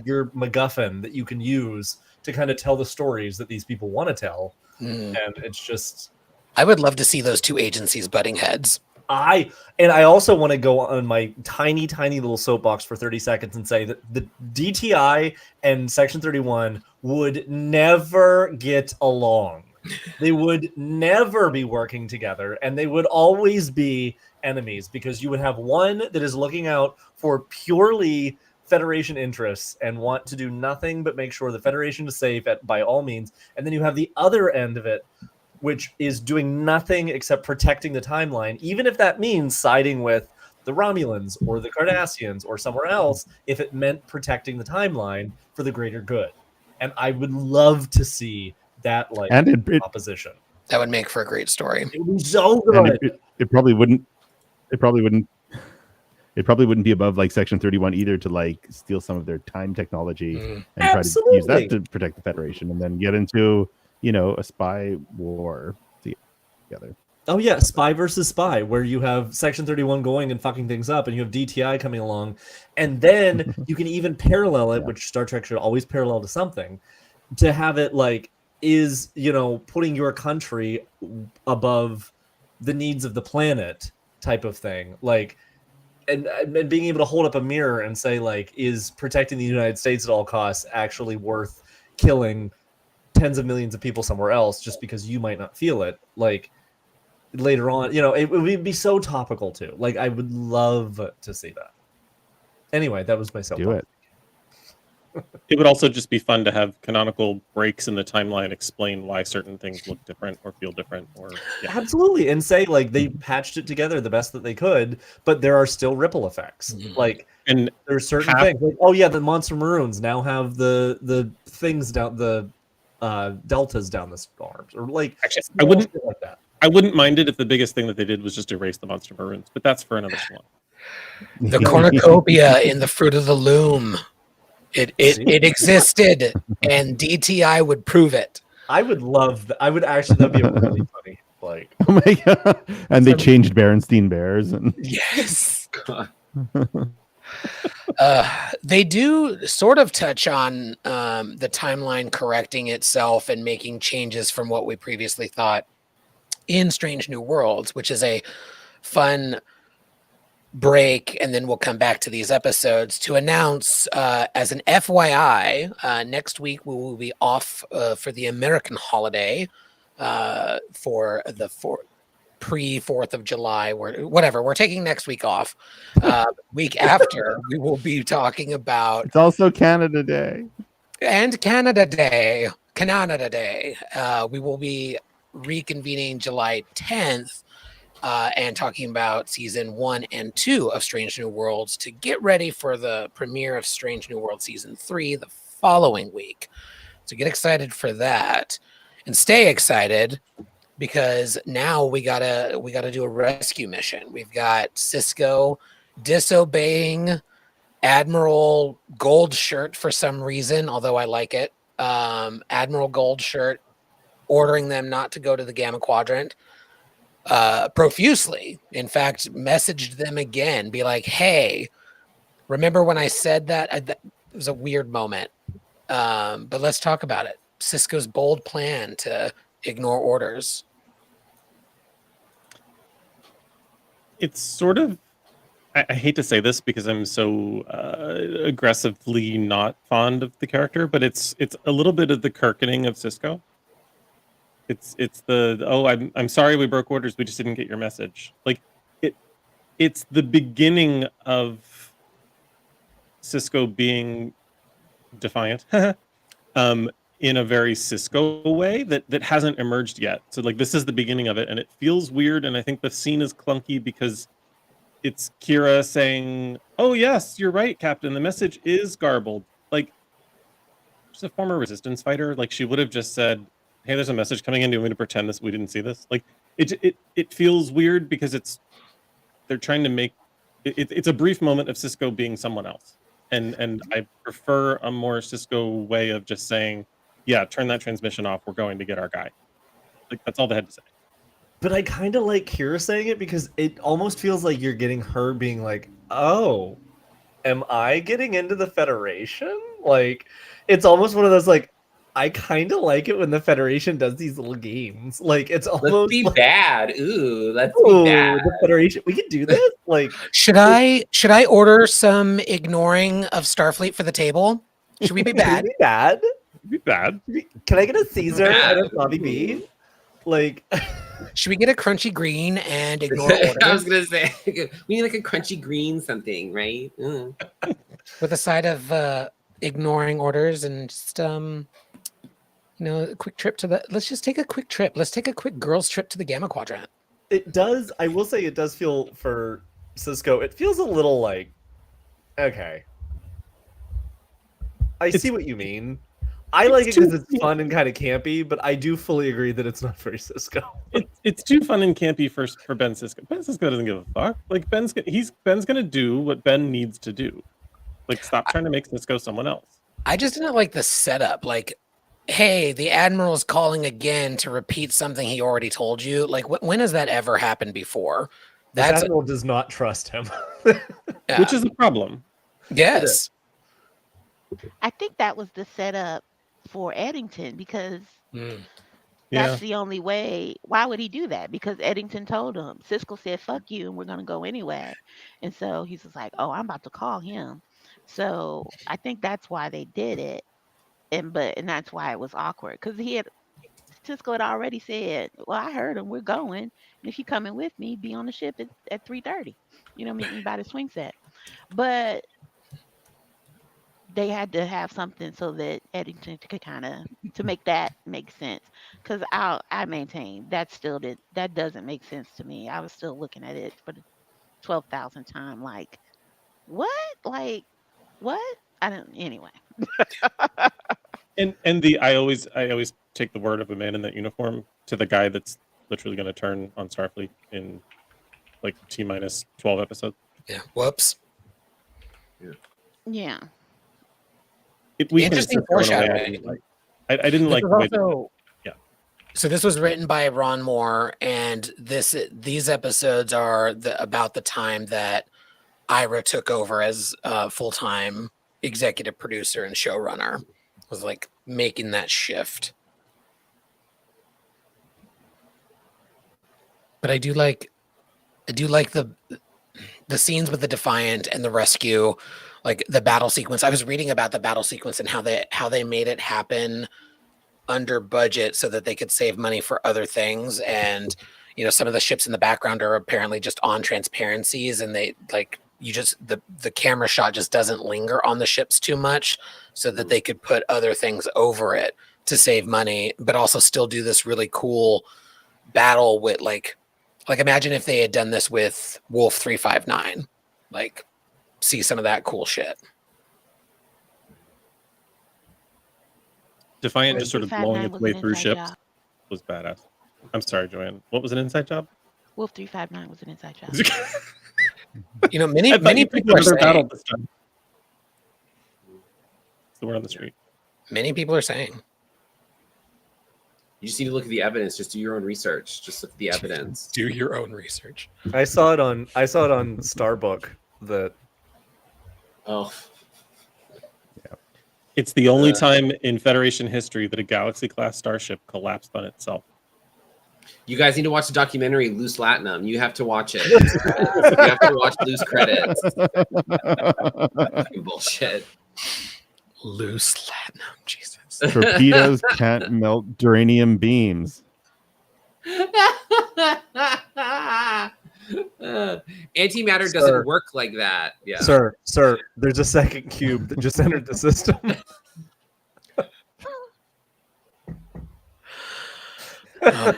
your MacGuffin that you can use to kind of tell the stories that these people want to tell. And it's just... I would love to see those two agencies butting heads. I also want to go on my tiny little soapbox for 30 seconds and say that the DTI and Section 31 would never get along. They would never be working together, and they would always be enemies, because you would have one that is looking out for purely Federation interests and want to do nothing but make sure the Federation is safe by all means, and then you have the other end of it, which is doing nothing except protecting the timeline, even if that means siding with the Romulans or the Cardassians or somewhere else, if it meant protecting the timeline for the greater good. And I would love to see that opposition. That would make for a great story. It would be so good. And it probably wouldn't. It probably wouldn't be above like Section 31 either to like steal some of their time technology and try to use that to protect the Federation, and then get into, you know, a spy war together. Oh yeah, spy versus spy, where you have Section 31 going and fucking things up, and you have DTI coming along, and then you can even parallel it, which Star Trek should always parallel to something, to have it like is, you know, putting your country above the needs of the planet type of thing, like, and being able to hold up a mirror and say, like, is protecting the United States at all costs actually worth killing tens of millions of people somewhere else just because you might not feel it? Like, later on, you know, it would be so topical too. Like, I would love to see that. Anyway, that was my soapbox. Do it. It would also just be fun to have canonical breaks in the timeline explain why certain things look different or feel different, or Absolutely, and say like they patched it together the best that they could, but there are still ripple effects. Like, and there's certain things. Like, oh yeah, the Monster Maroons now have the things down the deltas down the arms, or like actually, like that. I wouldn't mind it if the biggest thing that they did was just erase the Monster Maroons, but that's for another one. The cornucopia in the Fruit of the Loom. It existed, and DTI would prove it. I would love that. I would actually, that'd be really funny. Like, oh my god! And they changed Berenstein Bears, and yes, they do sort of touch on the timeline correcting itself and making changes from what we previously thought in Strange New Worlds, which is a fun break, and then we'll come back to these episodes to announce as an FYI, next week we will be off for the American holiday for the pre-4th of July, we're taking next week off. Week after, we will be talking about... It's also Canada Day. And Canada Day. We will be reconvening July 10th and talking about season 1 and 2 of Strange New Worlds to get ready for the premiere of Strange New World season 3 the following week. So get excited for that, and stay excited, because now we gotta do a rescue mission. We've got Cisco disobeying Admiral Goldshirt for some reason, although I like it. Admiral Goldshirt ordering them not to go to the Gamma Quadrant profusely. In fact, messaged them again, be like, hey, remember when I said that? It was a weird moment. But let's talk about it. Cisco's bold plan to ignore orders. It's sort of, I hate to say this because I'm so aggressively not fond of the character, but it's a little bit of the Kirkening of Cisco. It's the, oh, I'm sorry we broke orders, we just didn't get your message. Like it's the beginning of Cisco being defiant in a very Cisco way that hasn't emerged yet. So like this is the beginning of it, and it feels weird, and I think the scene is clunky because it's Kira saying, oh yes, you're right, Captain, the message is garbled. Like she's a former resistance fighter, like she would have just said, hey, there's a message coming in, do you want me to pretend this we didn't see this? Like it feels weird because they're trying to make it's a brief moment of Cisco being someone else. And I prefer a more Cisco way of just saying, yeah, turn that transmission off, we're going to get our guy. Like that's all they had to say. But I kind of like Kira saying it because it almost feels like you're getting her being like, oh, am I getting into the Federation? Like, it's almost one of those, like, I kind of like it when the Federation does these little games. Like, it's almost Let's be like, bad. Ooh, let's ooh, be bad. the Federation. We could do this? Like, Should I order some ignoring of Starfleet for the table? Should we be bad? Be bad? Be bad. Can I get a Caesar Bad. and a Bobby B? Like, Should we get a crunchy green and ignore I was orders gonna say we need like a crunchy green something, right? with a side of ignoring orders and just a quick trip to the. Let's just take a quick trip. Let's take a quick girls' trip to the Gamma Quadrant. it does, I will say it does feel for Cisco, it feels a little like, okay. I see what you mean. I like it because it's fun and kind of campy, but I do fully agree that it's not very Cisco. It's too fun and campy for Ben Cisco. Ben Cisco doesn't give a fuck. Like Ben's gonna do what Ben needs to do. Like stop trying to make Cisco someone else. I just didn't like the setup. Like, hey, the Admiral's calling again to repeat something he already told you. Like, when has that ever happened before? The Admiral does not trust him. Yeah. Which is a problem. Yes. I think that was the setup for Eddington because Yeah. that's the only way. Why would he do that? Because Eddington told him. Cisco said, fuck you, and we're going to go anyway. And so he's just like, oh, I'm about to call him. So I think that's why they did it. And that's why it was awkward. Because Cisco had already said, well, I heard him. We're going. And if you're coming with me, be on the ship at 3:30. Meet me by the swing set. But they had to have something so that Eddington could kind of to make that make sense. Because I maintain that doesn't make sense to me. I was still looking at it for the 12,000th time. Like, what? Like, what? I don't. Anyway. And I always take the word of a man in that uniform to the guy that's literally going to turn on Starfleet in like T-minus 12 episodes. Yeah. Whoops. Yeah. Interesting foreshadowing. I didn't like the way also, yeah. So this was written by Ron Moore, and these episodes are about the time that Ira took over as full-time executive producer and showrunner. Was like making that shift. But I do like the scenes with the Defiant and the rescue, like the battle sequence. I was reading about the battle sequence and how they made it happen under budget so that they could save money for other things. And some of the ships in the background are apparently just on transparencies, and they like the camera shot just doesn't linger on the ships too much, so that they could put other things over it to save money, but also still do this really cool battle with like imagine if they had done this with Wolf 359, like see some of that cool shit. Defiant just sort of blowing its way through ships job. Was badass. I'm sorry, Joanne. What was an inside job? Wolf 359 was an inside job. Many people are saying. It's the word on the street. Many people are saying. You just need to look at the evidence. Just do your own research. Just look at the evidence. Do your own research. I saw it on Starbook that Oh, It's the only time in Federation history that a Galaxy-class starship collapsed on itself. you guys need to watch the documentary Loose Latinum. You have to watch it. You have to watch Loose Credits. Fucking bullshit. Loose Latinum, Jesus. Torpedoes can't melt duranium beams. Antimatter Sir. doesn't work like that. Yeah. Sir, there's a second cube that just entered the system. No.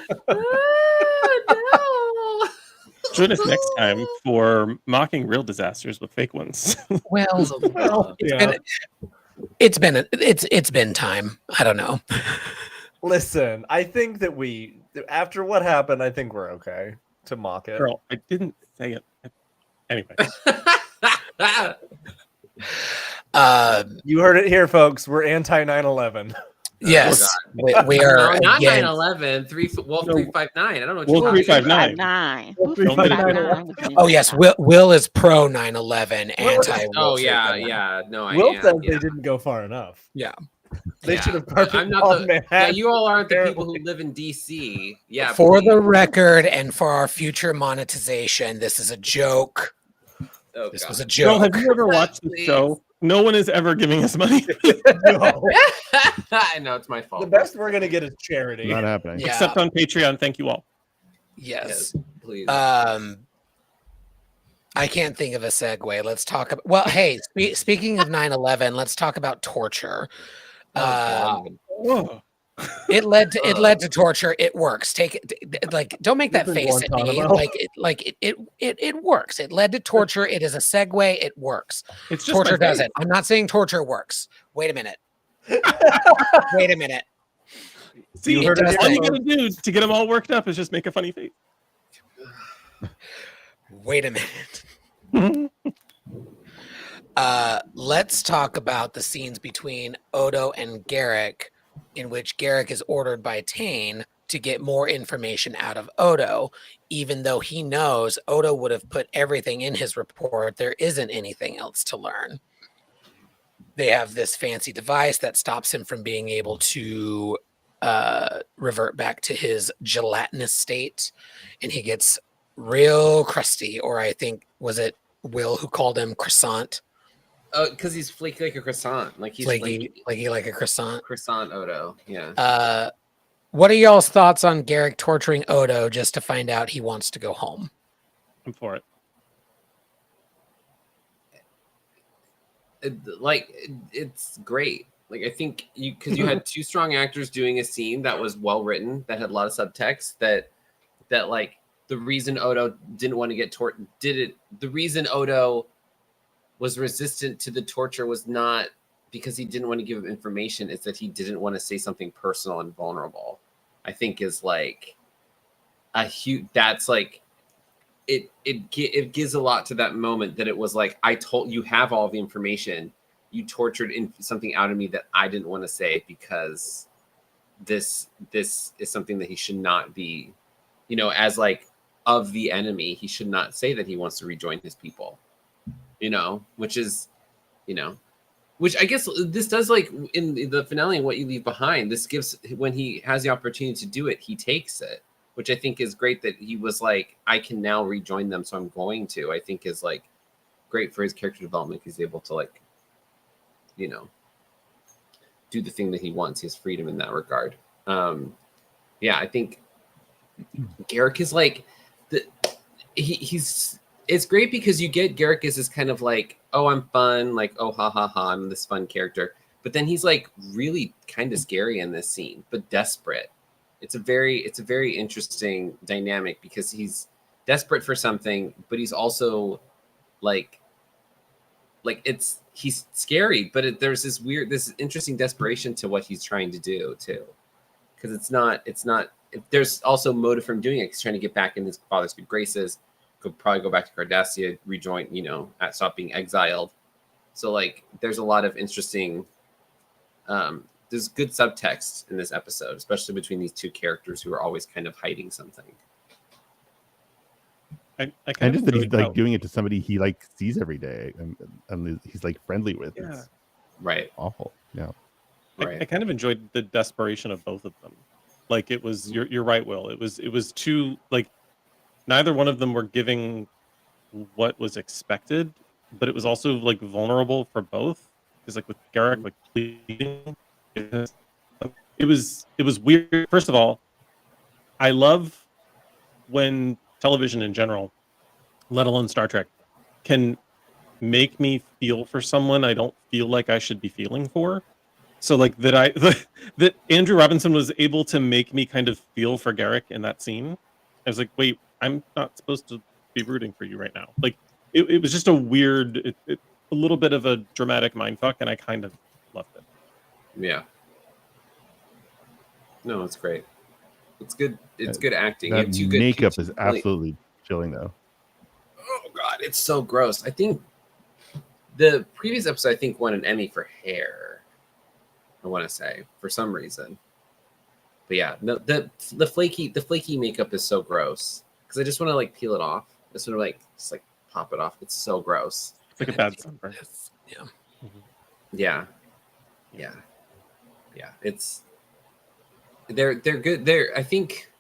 Join us next time for mocking real disasters with fake ones. Well, Yeah. it's been time. I don't know. Listen, I think that after what happened, I think we're okay to mock it. Girl, I didn't say it. Anyway. You heard it here, folks. We're anti 9/11. Yes, we are. No, not again, 9/11. Wolf No. 359. I don't know what Wolf you're talking 359. about. 9. Who 359. was in Oh yes, that? Will is pro 9/11, anti. Oh yeah. No, I Will am. says Yeah. they didn't go far enough. Yeah. They Yeah. should have I'm carpet not bombed the, Manhattan. yeah, you all aren't the people who apparently. live in DC. Yeah. For please. the record and for our future monetization, this is a joke. Oh, This God. was a Girl, joke. have you ever watched the Please. show? No one is ever giving us money. No. I know it's my fault. The best we're gonna get is charity. Not happening. Yeah. Except on Patreon. Thank you all. Yes. Please. I can't think of a segue. Let's talk about. Well, hey, speaking of 9/11, let's talk about torture. Oh, God. Whoa. It led to torture. It works. Take it. Like, don't make that This is face at me. Guantanamo. It works. It led to torture. It is a segue. It works. It's just Torture my face. doesn't. I'm not saying torture works. Wait a minute. Wait a minute. See, You heard it all here, you gotta do to get them all worked up is just make a funny face. Wait a minute. Let's talk about the scenes between Odo and Garrick, in which Garrick is ordered by Tain to get more information out of Odo, even though he knows Odo would have put everything in his report. There isn't anything else to learn. They have this fancy device that stops him from being able to revert back to his gelatinous state, and he gets real crusty, or I think, was it Will who called him croissant? Oh, because he's flaky like a croissant. Like he's Flaky like a croissant. Croissant Odo. Yeah. What are y'all's thoughts on Garrick torturing Odo just to find out he wants to go home? I'm for it. It's great. Like, I think because you had two strong actors doing a scene that was well written, that had a lot of subtext, that like the reason Odo didn't want to get the reason Odo was resistant to the torture was not because he didn't want to give him information, it's that he didn't want to say something personal and vulnerable. I think is like a huge, that's like, it gives a lot to that moment, that it was like, I told you, have all the information, you tortured something out of me that I didn't want to say, because this is something that he should not be, as like of the enemy, he should not say that he wants to rejoin his people, which is, which I guess this does, like in the finale and What You Leave Behind, this gives, when he has the opportunity to do it, he takes it, which I think is great, that he was like, I can now rejoin them, so I'm going to. I think is like great for his character development. He's able to, like, do the thing that he wants. He has freedom in that regard. Yeah, I think Garrick is like he's it's great because you get Garrick as this kind of like, oh, I'm fun, like, oh, ha ha ha, I'm this fun character. But then he's like really kind of scary in this scene, but desperate. It's a very interesting dynamic, because he's desperate for something, but he's also like he's scary, but there's this interesting desperation to what he's trying to do too, because it's not. There's also motive from doing it. He's trying to get back in his father's good graces. Could probably go back to Cardassia, rejoin, stop being exiled. So like, there's a lot of interesting good subtext in this episode, especially between these two characters who are always kind of hiding something. I And just that he's enjoyed like doing it to somebody he like sees every day and he's like friendly with. Yeah. It's Right. awful. Yeah. Right. I kind of enjoyed the desperation of both of them. Like it was, you're right, Will. It was too, like, neither one of them were giving what was expected, but it was also like vulnerable for both. Because like with Garak, like pleading, it was weird. First of all, I love when television in general, let alone Star Trek, can make me feel for someone I don't feel like I should be feeling for. So like that Andrew Robinson was able to make me kind of feel for Garak in that scene. I was like, wait, I'm not supposed to be rooting for you right now. Like it was just a weird, a little bit of a dramatic mindfuck, and I kind of loved it. Yeah. No, it's great. It's good. It's good acting. That It's two good makeup two is really- absolutely chilling though. Oh god, it's so gross. I think the previous episode, I think, won an Emmy for hair. I want to say for some reason, but yeah, no, the flaky makeup is so gross because I just want to like peel it off. I just want to like just like pop it off. It's so gross. It's like a bad sunburn. Yeah. Yeah, yeah, yeah. It's they're good. They're I think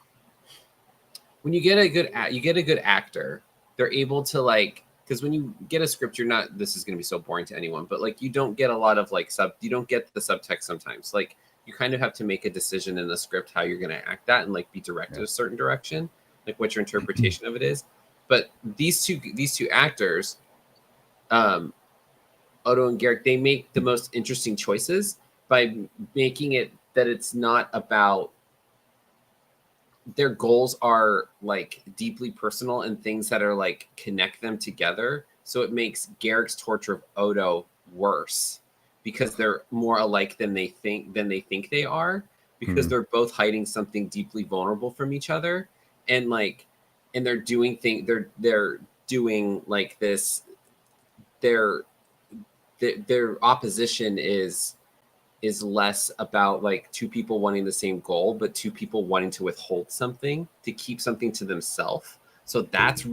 when you get a good actor, they're able to like. Because when you get a script, you're not. This is going to be so boring to anyone, but like you don't get a lot of like you don't get the subtext sometimes. Like you kind of have to make a decision in the script how you're going to act that and like be directed a certain direction, like what your interpretation of it is. But these two actors, Odo and Garrick, they make the most interesting choices by making it that it's not about. Their goals are like deeply personal and things that are like connect them together. So it makes Garrick's torture of Odo worse because they're more alike than they think they are, because they're both hiding something deeply vulnerable from each other. And like, and they're doing like this, their opposition is less about like two people wanting the same goal, but two people wanting to withhold something to keep something to themselves. So that's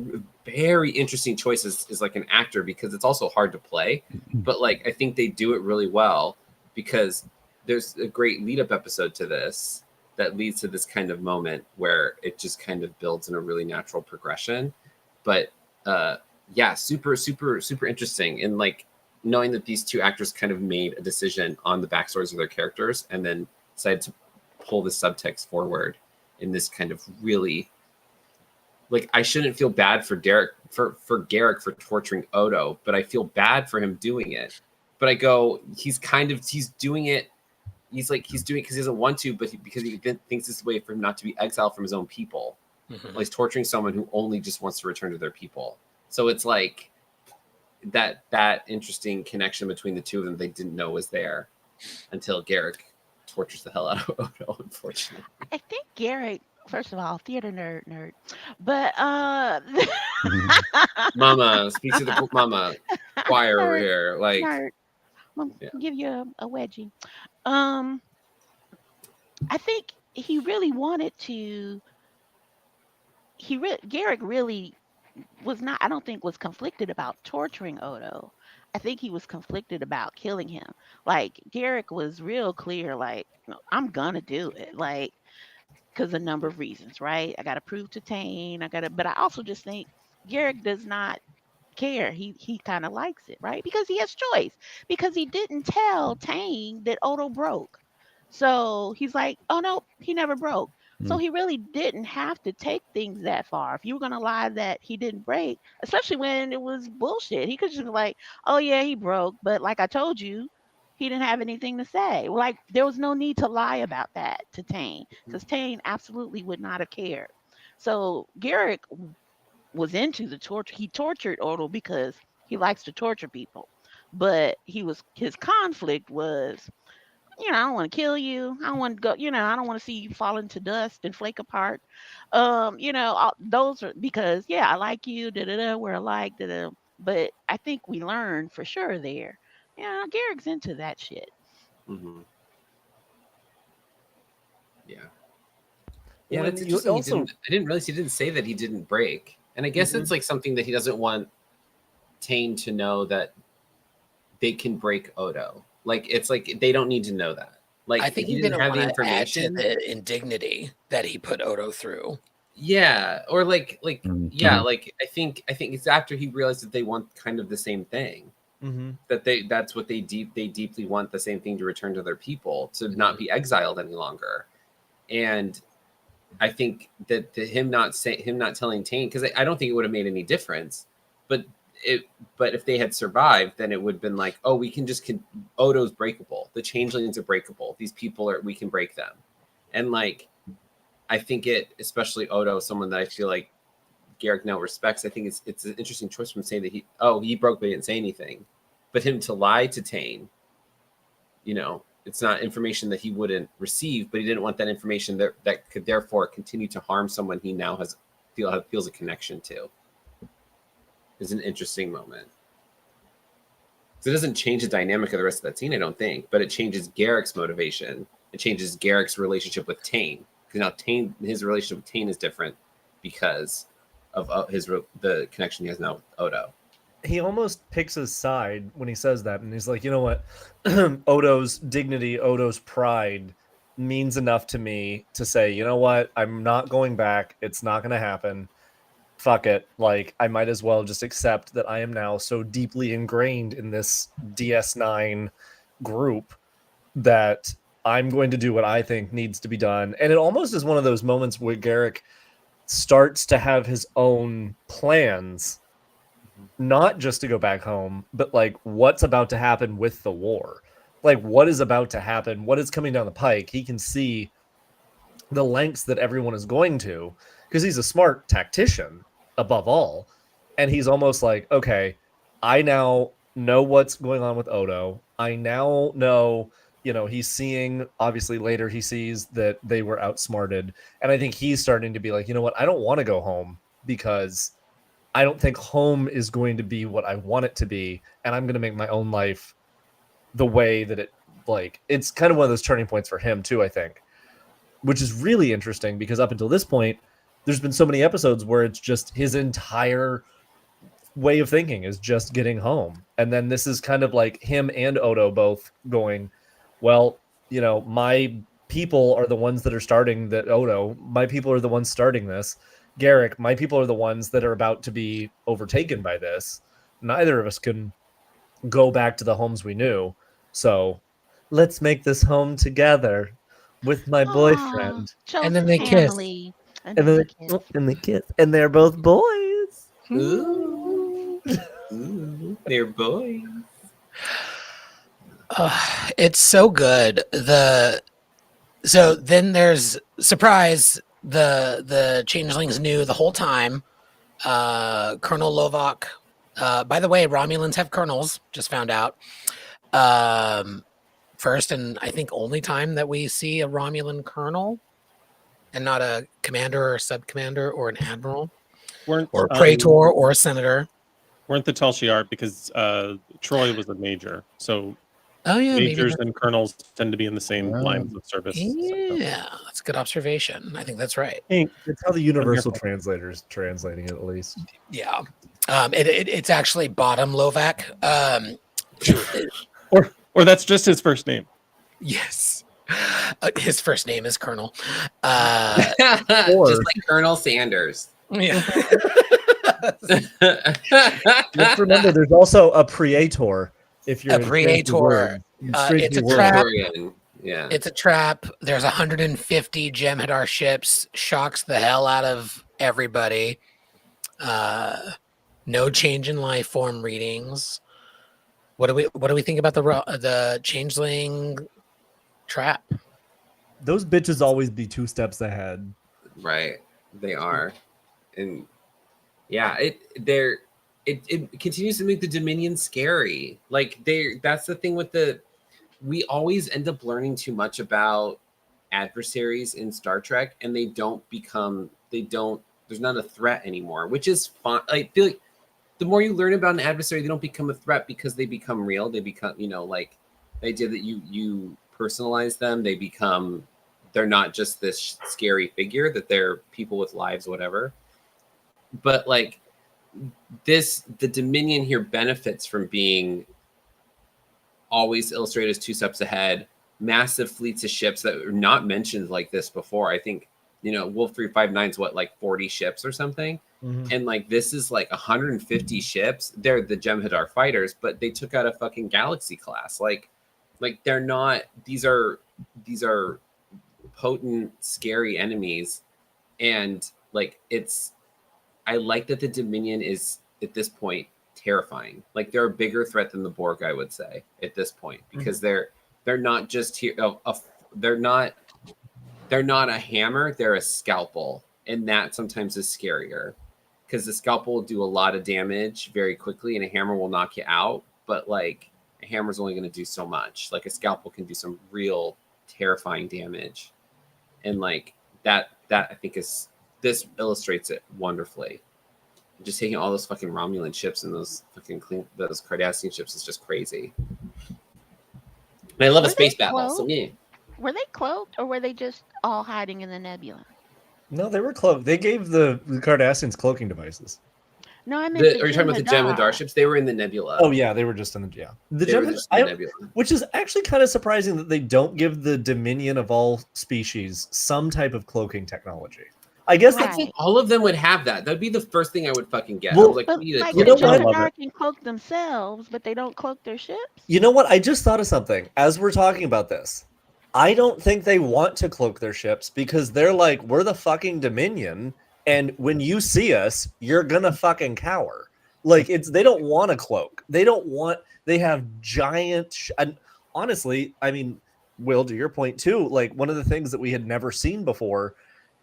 very interesting choices as like an actor, because it's also hard to play, but like I think they do it really well, because there's a great lead up episode to this that leads to this kind of moment where it just kind of builds in a really natural progression. But yeah, super interesting. And like, knowing that these two actors kind of made a decision on the backstories of their characters and then decided to pull the subtext forward in this kind of really, like, I shouldn't feel bad for Garak for torturing Odo, but I feel bad for him doing it. But I go, he's doing it. He's doing it because he doesn't want to, but because he thinks it's a way for him not to be exiled from his own people. Mm-hmm. Like, he's torturing someone who only just wants to return to their people. So it's like, that interesting connection between the two of them they didn't know was there until Garak tortures the hell out of Odo, unfortunately. I think Garrick, first of all, theater nerd, but Mama, speak to the mama choir over here. Like, nerd. I'm yeah. give you a wedgie. I think he really wanted to. Garrick really was not. I don't think was conflicted about torturing Odo. I think he was conflicted about killing him. Like, Garak was real clear, like, no, I'm gonna do it, like, because a number of reasons, right? I gotta prove to Tain. But I also just think Garak does not care. He kind of likes it, right? Because he has choice. Because he didn't tell Tain that Odo broke. So he's like, oh no, he never broke. So he really didn't have to take things that far. If you were gonna lie that he didn't break, especially when it was bullshit, he could just be like, oh yeah, he broke, but like I told you, he didn't have anything to say. Like, there was no need to lie about that to Tain, because Tain absolutely would not have cared. So Garak was into the torture. He tortured Odo because he likes to torture people. But his conflict was, I don't want to kill you. I don't want to go, I don't want to see you fall into dust and flake apart. Those are because, I like you, we're alike, But I think we learned for sure there. Garrick's into that shit. Mm-hmm. Yeah. Yeah, Well, it's and interesting. also, I didn't realize he didn't say that he didn't break. And I guess it's like something that he doesn't want Tain to know, that they can break Odo. Like, it's like they don't need to know that. Like, I think he he didn't didn't have the want to add to information. the indignity that he put Odo through. Yeah, or like Mhm. yeah, like I think it's after he realized that they want kind of the same thing. That that's what they deeply want, the same thing, to return to their people, to not be exiled any longer. And I think that him not telling Tain, because I don't think it would have made any difference, but if they had survived, then it would have been like, oh, we can just Odo's breakable, the changelings are breakable, these people we can break them. And like, I think especially Odo, someone that I feel like Garrick now respects, I think it's an interesting choice from saying that he broke but he didn't say anything. But him to lie to Tain, it's not information that he wouldn't receive, but he didn't want that information that could therefore continue to harm someone he now feels a connection to. Is an interesting moment. So it doesn't change the dynamic of the rest of that scene, I don't think, but it changes Garrick's motivation. It changes Garrick's relationship with Tain. Because now his relationship with Tain is different because of the connection he has now with Odo. He almost picks his side when he says that, and he's like, you know what, Odo's dignity, Odo's pride means enough to me to say, you know what, I'm not going back. It's not going to happen. Fuck it. Like, I might as well just accept that I am now so deeply ingrained in this DS9 group that I'm going to do what I think needs to be done. And it almost is one of those moments where Garrick starts to have his own plans, not just to go back home, but like what's about to happen with the war. Like, what is about to happen, what is coming down the pike. He can see the lengths that everyone is going to, because he's a smart tactician above all. And he's almost like, okay, I now know what's going on with Odo. I now know, he's seeing, obviously later he sees that they were outsmarted. And I think he's starting to be like, you know what, I don't want to go home, because I don't think home is going to be what I want it to be. And I'm going to make my own life the way that it's kind of one of those turning points for him too, I think, which is really interesting, because up until this point, there's been so many episodes where it's just his entire way of thinking is just getting home. And then this is kind of like him and Odo both going, well, my people are the ones that are starting that. Odo, my people are the ones starting this. Garrick, my people are the ones that are about to be overtaken by this. Neither of us can go back to the homes we knew. So let's make this home together with my boyfriend. And then they kiss. family. And And then then they kiss. And they're both boys. Ooh. They're boys. It's so good. So then there's surprise. The changelings knew the whole time. Colonel Lovok. By the way, Romulans have colonels. Just found out. First and I think only time that we see a Romulan colonel, and not a commander or a sub-commander or an admiral or a praetor or a senator. Weren't the Tel Shiar, because Troy was a major. So majors and colonels tend to be in the same lines of service. Yeah, that's a good observation. I think that's right. It's how the universal translator's translating it, at least. Yeah. It's actually Bottom Lovac. Or that's just his first name. Yes. His first name is Colonel. Just like Colonel Sanders. Yeah. Let's remember, there's also a Praetor. If you're a Praetor, it's a trap. Yeah, it's a trap. There's 150 Jem'Hadar ships. Shocks the hell out of everybody. No change in life form readings. What do we think about the changeling trap? Those bitches always be 2 steps ahead. Right, they are, and yeah, it continues to make the Dominion scary. Like that's the thing with we always end up learning too much about adversaries in Star Trek, and there's not a threat anymore, which is fun. I feel like the more you learn about an adversary, they don't become a threat because they become real. They become, like the idea that you personalize them, they're not just this scary figure, that they're people with lives, whatever. But like the Dominion here benefits from being always illustrated as 2 steps ahead, massive fleets of ships that were not mentioned like this before. I think, Wolf 359 is what, like 40 ships or something. And like this is like 150 ships. They're the Jem'Hadar fighters, but they took out a fucking Galaxy class. Like they're not. These are potent, scary enemies, and like I like that the Dominion is at this point terrifying. Like they're a bigger threat than the Borg, I would say, at this point, because they're not just here. They're not a hammer. They're a scalpel, and that sometimes is scarier. Because the scalpel will do a lot of damage very quickly, and a hammer will knock you out. But like a hammer's only going to do so much. Like a scalpel can do some real terrifying damage, and like that I think this illustrates it wonderfully. Just taking all those fucking Romulan ships and those Cardassian ships is just crazy. And I love a space battle. So yeah. Were they cloaked, or were they just all hiding in the nebula? No, they were cloaked. They gave the Cardassians cloaking devices. No, I meant are you talking about the Jem'Hadar ships? They were in the nebula. Oh yeah, they were just in the nebula. Which is actually kind of surprising that they don't give the Dominion of all species some type of cloaking technology. I guess I think all of them would have that. That'd be the first thing I would fucking get. Well, the Jem'Hadar can cloak themselves, but they don't cloak their ships. You know what? I just thought of something as we're talking about this. I don't think they want to cloak their ships because they're like, we're the fucking Dominion, and when you see us, you're gonna fucking cower. Like they don't want to cloak. They have giant. And honestly, I mean, Will, to your point too, like one of the things that we had never seen before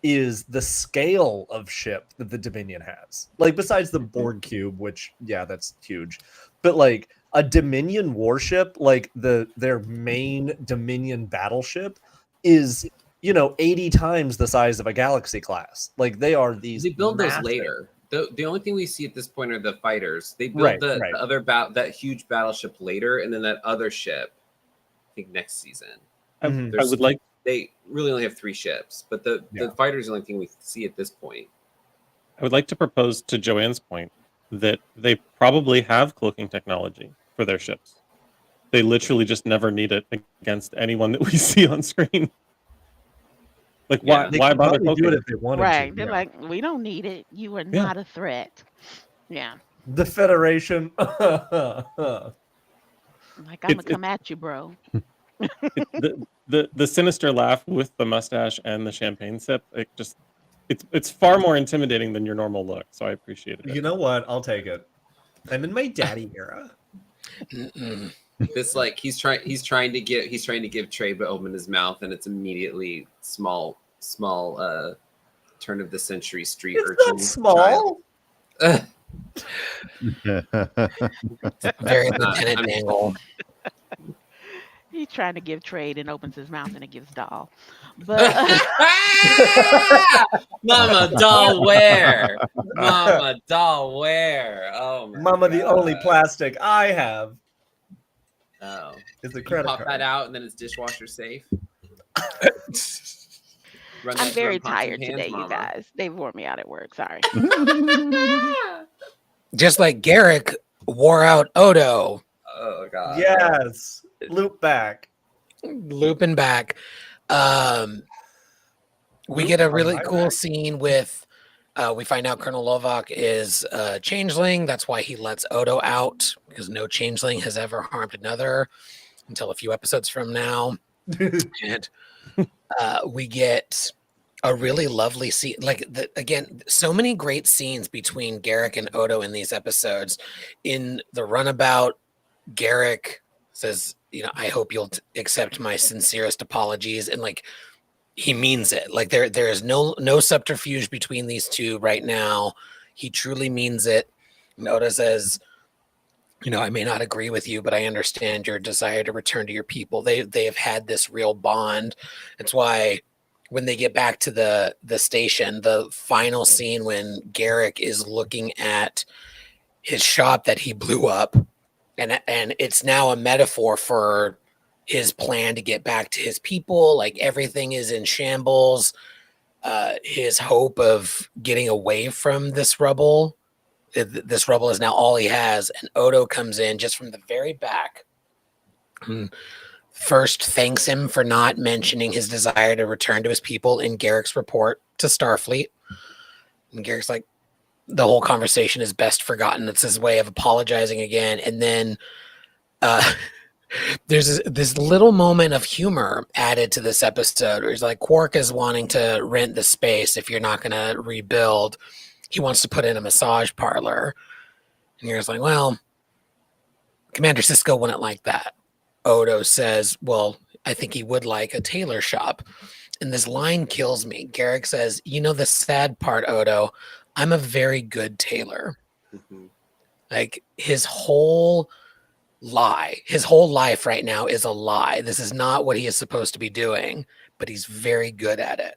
is the scale of ship that the Dominion has. Like besides the Borg cube, which that's huge, but like a Dominion warship, like their main Dominion battleship is 80 times the size of a Galaxy class. Like they are these. They build massive. those later. The only thing we see at this point are the fighters. They build the other that huge battleship later, and then that other ship, I think next season. I would like. They really only have 3 ships, but the fighters are the only thing we see at this point. I would like to propose to Joanne's point that they probably have cloaking technology for their ships. They literally just never need it against anyone that we see on screen. Like why bother cloaking? Do it if they wanted Right. to. They're like, we don't need it. You are not a threat. Yeah. The Federation. Like I'm gonna come at you, bro. The sinister laugh with the mustache and the champagne sip, it's far more intimidating than your normal look, so I appreciate it. You know what? I'll take it. I'm in my daddy era. This like he's trying to give Trey but open his mouth, and it's immediately small turn of the century street It's urchin. not small. Very lieutenant angle. He's trying to give trade and opens his mouth and it gives doll. But Mama doll where? Mama doll where? Oh my Mama, the God. only plastic I have Oh. is the You credit pop card. that out and then it's dishwasher safe. I'm very tired today, you guys. They wore me out at work. Sorry. Just like Garak wore out Odo. Oh god. Yes. Loop back. Looping back. We get a really cool scene with we find out Colonel Lovok is a changeling. That's why he lets Odo out, because no changeling has ever harmed another until a few episodes from now. And we get a really lovely scene. Again, so many great scenes between Garak and Odo in these episodes. In the runabout, Garak says, I hope you'll accept my sincerest apologies. And he means it. Like there is no subterfuge between these two right now. He truly means it. And Odo says, I may not agree with you, but I understand your desire to return to your people. They have had this real bond. That's why when they get back to the station, the final scene when Garak is looking at his shop that he blew up, and it's now a metaphor for his plan to get back to his people. Like everything is in shambles. His hope of getting away from this rubble is now all he has. And Odo comes in just from the very back. First thanks him for not mentioning his desire to return to his people in Garrick's report to Starfleet. And Garrick's like, the whole conversation is best forgotten. It's his way of apologizing again. And then there's this little moment of humor added to this episode where he's like, Quark is wanting to rent the space if you're not going to rebuild. He wants to put in a massage parlor. And you're just like, well, Commander Cisco wouldn't like that. Odo says, well, I think he would like a tailor shop. And this line kills me. Garrick says, you know, the sad part, Odo, I'm a very good tailor. Like his whole life right now is a lie. This is not what he is supposed to be doing, but he's very good at it.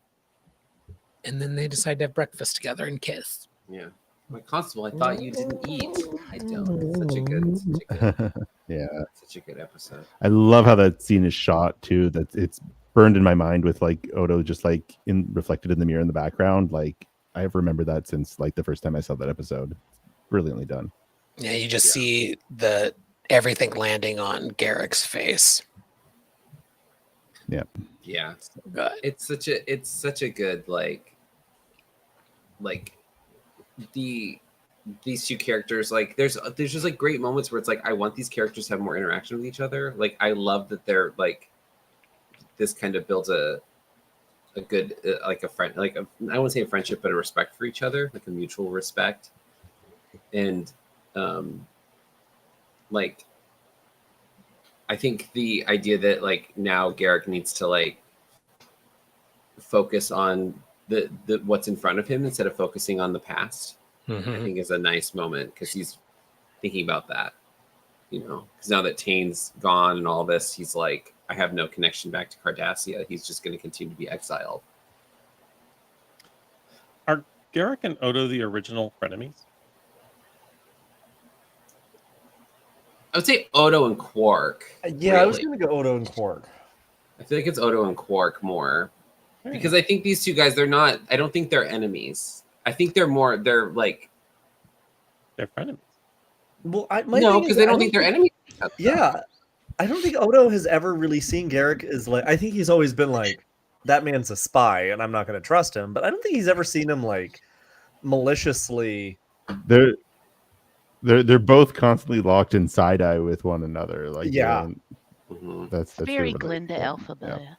And then they decide to have breakfast together and kiss. Yeah. My constable, I thought you didn't eat. I don't. It's such a good Yeah. Such a good episode. I love how that scene is shot too. That it's burned in my mind with like Odo just like reflected in the mirror in the background. Like I've remembered that since like the first time I saw that episode. Brilliantly done. Yeah, you just see everything landing on Garrick's face. Yeah. Yeah. So good. It's such a good these two characters, like there's just like great moments where it's like I want these characters to have more interaction with each other. Like I love that they're like this kind of builds a good like a friend, like I wouldn't say a friendship, but a respect for each other, like a mutual respect. And like I think the idea that like now Garrick needs to like focus on the what's in front of him instead of focusing on the past, I think is a nice moment because he's thinking about that, you know, because now that Tain's gone and all this, he's like, I have no connection back to Cardassia. He's just going to continue to be exiled. Are Garrick and Odo the original frenemies? I would say Odo and Quark. Yeah, really. I was going to go Odo and Quark. I feel like it's Odo and Quark more. Because I think these two guys, I don't think they're enemies. I think they're frenemies. Well, no, because they don't think they're enemies. Yeah. I don't think Odo has ever really seen Garrick as like, I think he's always been like, that man's a spy and I'm not going to trust him. But I don't think he's ever seen him like maliciously. They're both constantly locked in side eye with one another. Like, yeah. That's very their Glinda relationship. Elphaba. Yeah.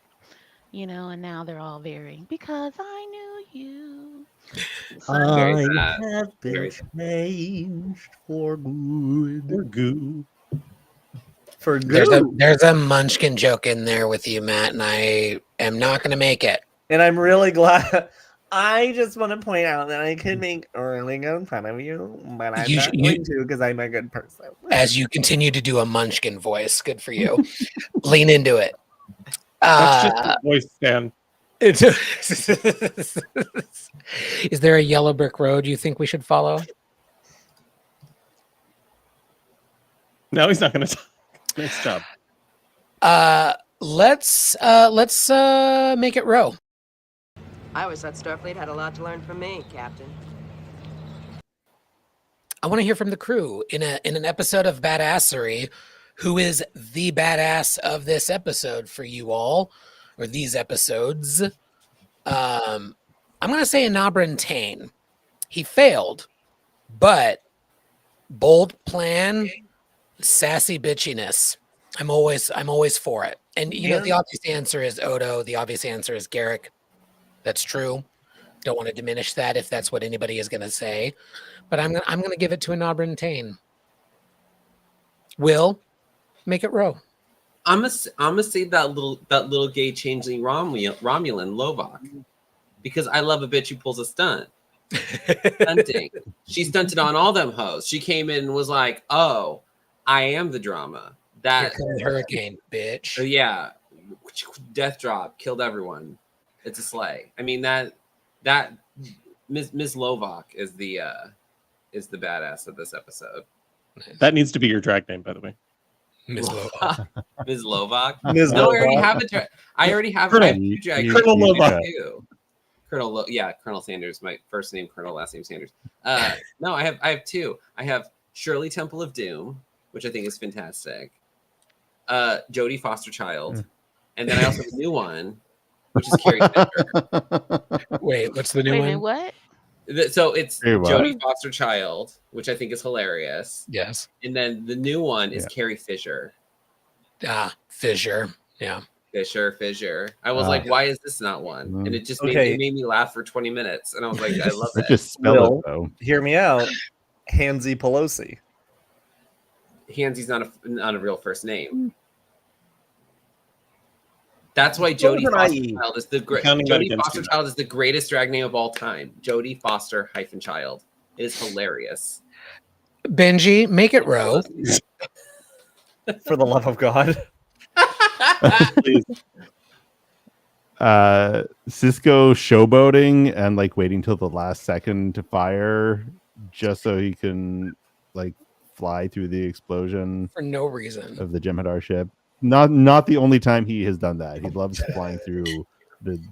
You know, and now they're all very, because I knew you. I have been changed for good. For good. There's a Munchkin joke in there with you, Matt, and I am not going to make it. And I'm really glad. I just want to point out that I could make really good fun of you, but I'm not going to because I'm a good person. As you continue to do a Munchkin voice, good for you. Lean into it. That's just a voice stand. Is there a yellow brick road you think we should follow? No, he's not going to talk. Nice job. Let's make it row. I always thought Starfleet had a lot to learn from me, Captain. I want to hear from the crew in an episode of Badassery. Who is the badass of this episode for you all, or these episodes? I'm going to say Anabran Tain. He failed, but bold plan, sassy bitchiness. I'm always for it. And you know, the obvious answer is Odo. The obvious answer is Garrick. That's true. Don't want to diminish that if that's what anybody is going to say, but I'm going to give it to Anabran Tain. Will. Make it row. I'm gonna say that little gay changeling Romulan Lovok, because I love a bitch who pulls a stunt. Stunting. She stunted on all them hoes. She came in and was like, "Oh, I am the drama." That Here comes the hurricane, bitch. Yeah, death drop, killed everyone. It's a slay. I mean that Miss Lovok is the badass of this episode. That needs to be your drag name, by the way. Ms. Lovak. Ms. Lovak. Ms. No, I already Lovak. have a. I already have. Colonel- I have two drag Colonel queens Lovak. too. Colonel Sanders. My first name Colonel, last name Sanders. No, I have two. I have Shirley Temple of Doom, which I think is fantastic. Jodie Foster Child, and then I also have a new one, which is Carrie Fisher. Wait, what's the new Wait a one? minute, what? So it's Very well. Jodie Foster Child, which I think is hilarious, Yes. and then the new one is Yeah. Carrie Fisher. Fisher. Yeah. Fisher. I was like, why is this not one? And it just Okay. made me laugh for 20 minutes, and I was like, I love Let's it. just spell Will. it though. Hear me out. Hansy Pelosi. Hansy's not a real first name. That's why What Jodie was an Foster IE? Child is the great. Counting that Jodie against Foster you. Child is the greatest drag name of all time. Jodie Foster - Child. It is hilarious. Benji, make it row. For the love of God. Please. Cisco showboating and like waiting till the last second to fire just so he can like fly through the explosion For no reason. of the Jem'Hadar ship. Not the only time he has done that. He loves flying through the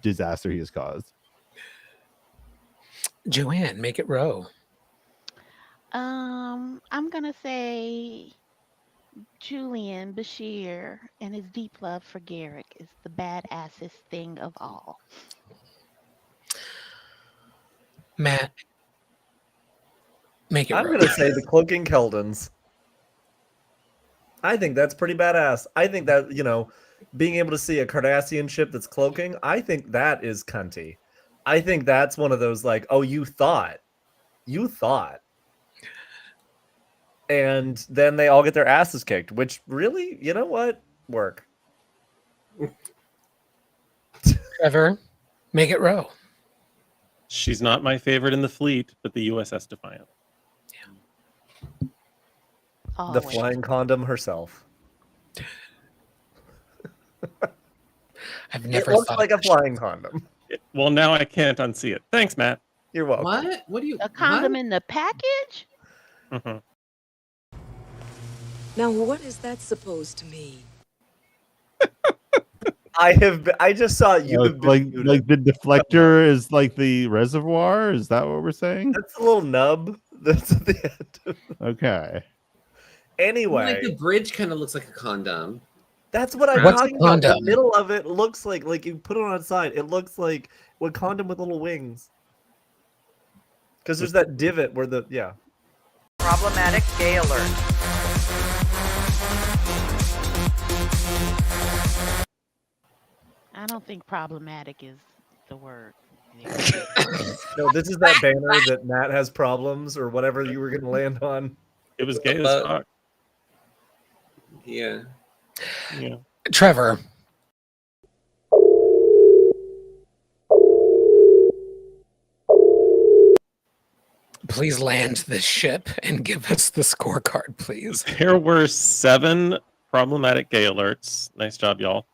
disaster he has caused. Joanne, make it row. I'm gonna say Julian Bashir and his deep love for Garak is the badassest thing of all. Matt, make it I'm row. going to say the Cloaking Keldons. I think that's pretty badass. I think that, being able to see a Cardassian ship that's cloaking, I think that is cunty. I think that's one of those like, oh, you thought. And then they all get their asses kicked, which really, you know what? Work. Trevor, make it row. She's not my favorite in the fleet, but the USS Defiant. The Always. flying condom herself. I've It never looks thought like a flying condom. Well, now I can't unsee it. Thanks, Matt. You're welcome. What? What do you? A condom what? in the package? Mhm. Now, what is that supposed to mean? I just saw you. have been like muted. the deflector is like the reservoir. Is that what we're saying? That's a little nub. That's at the end. Okay. Anyway, Like the bridge kind of looks like a condom. that's what I'm What's a talking about. The condom? middle of it looks like you put it on its side. It looks like a condom with little wings. Because there's that divot where Problematic gay alert. I don't think problematic is the word. No, this is that banner that Matt has problems or whatever you were going to land on. It was gay as fuck. Yeah. Yeah. Trevor. Please land this ship and give us the scorecard, please. There were 7 problematic gay alerts. Nice job, y'all.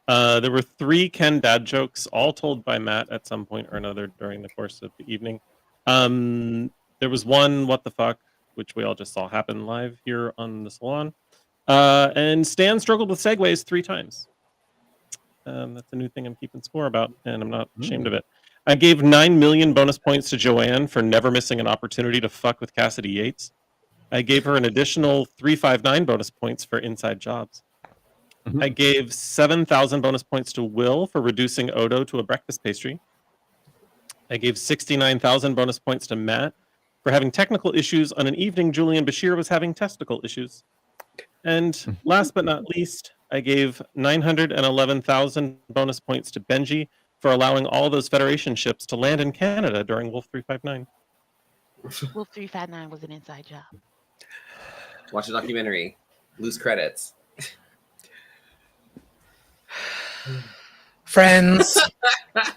There were 3 Ken dad jokes, all told by Matt at some point or another during the course of the evening. There was 1 what the fuck, which we all just saw happen live here on the Salon. And Stan struggled with segues 3 times. That's a new thing I'm keeping score about, and I'm not ashamed of it. I gave 9 million bonus points to Joanne for never missing an opportunity to fuck with Cassidy Yates. I gave her an additional 359 bonus points for inside jobs. I gave 7,000 bonus points to Will for reducing Odo to a breakfast pastry. I gave 69,000 bonus points to Matt for having technical issues on an evening Julian Bashir was having testicle issues. And last but not least, I gave 911,000 bonus points to Benji for allowing all those Federation ships to land in Canada during Wolf 359. Wolf 359 was an inside job. Watch the documentary. Lose credits. Friends,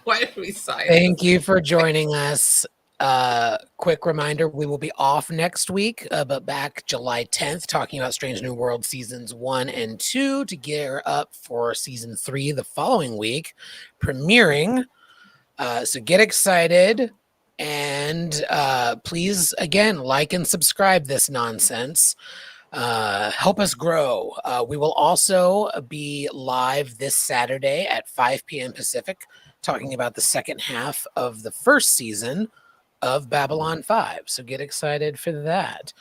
Why did we sign? thank you for joining us. Quick reminder, we will be off next week, but back July 10th talking about Strange New World seasons 1 and 2 to gear up for season 3 the following week, premiering. So get excited and please, again, like and subscribe this nonsense. Help us grow. We will also be live this Saturday at 5 p.m. Pacific, talking about the second half of the first season of Babylon 5. So get excited for that.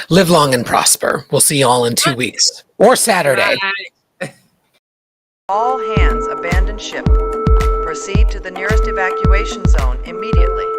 Live long and prosper. We'll see you all in 2 weeks or Saturday. All hands abandon ship. Proceed to the nearest evacuation zone immediately.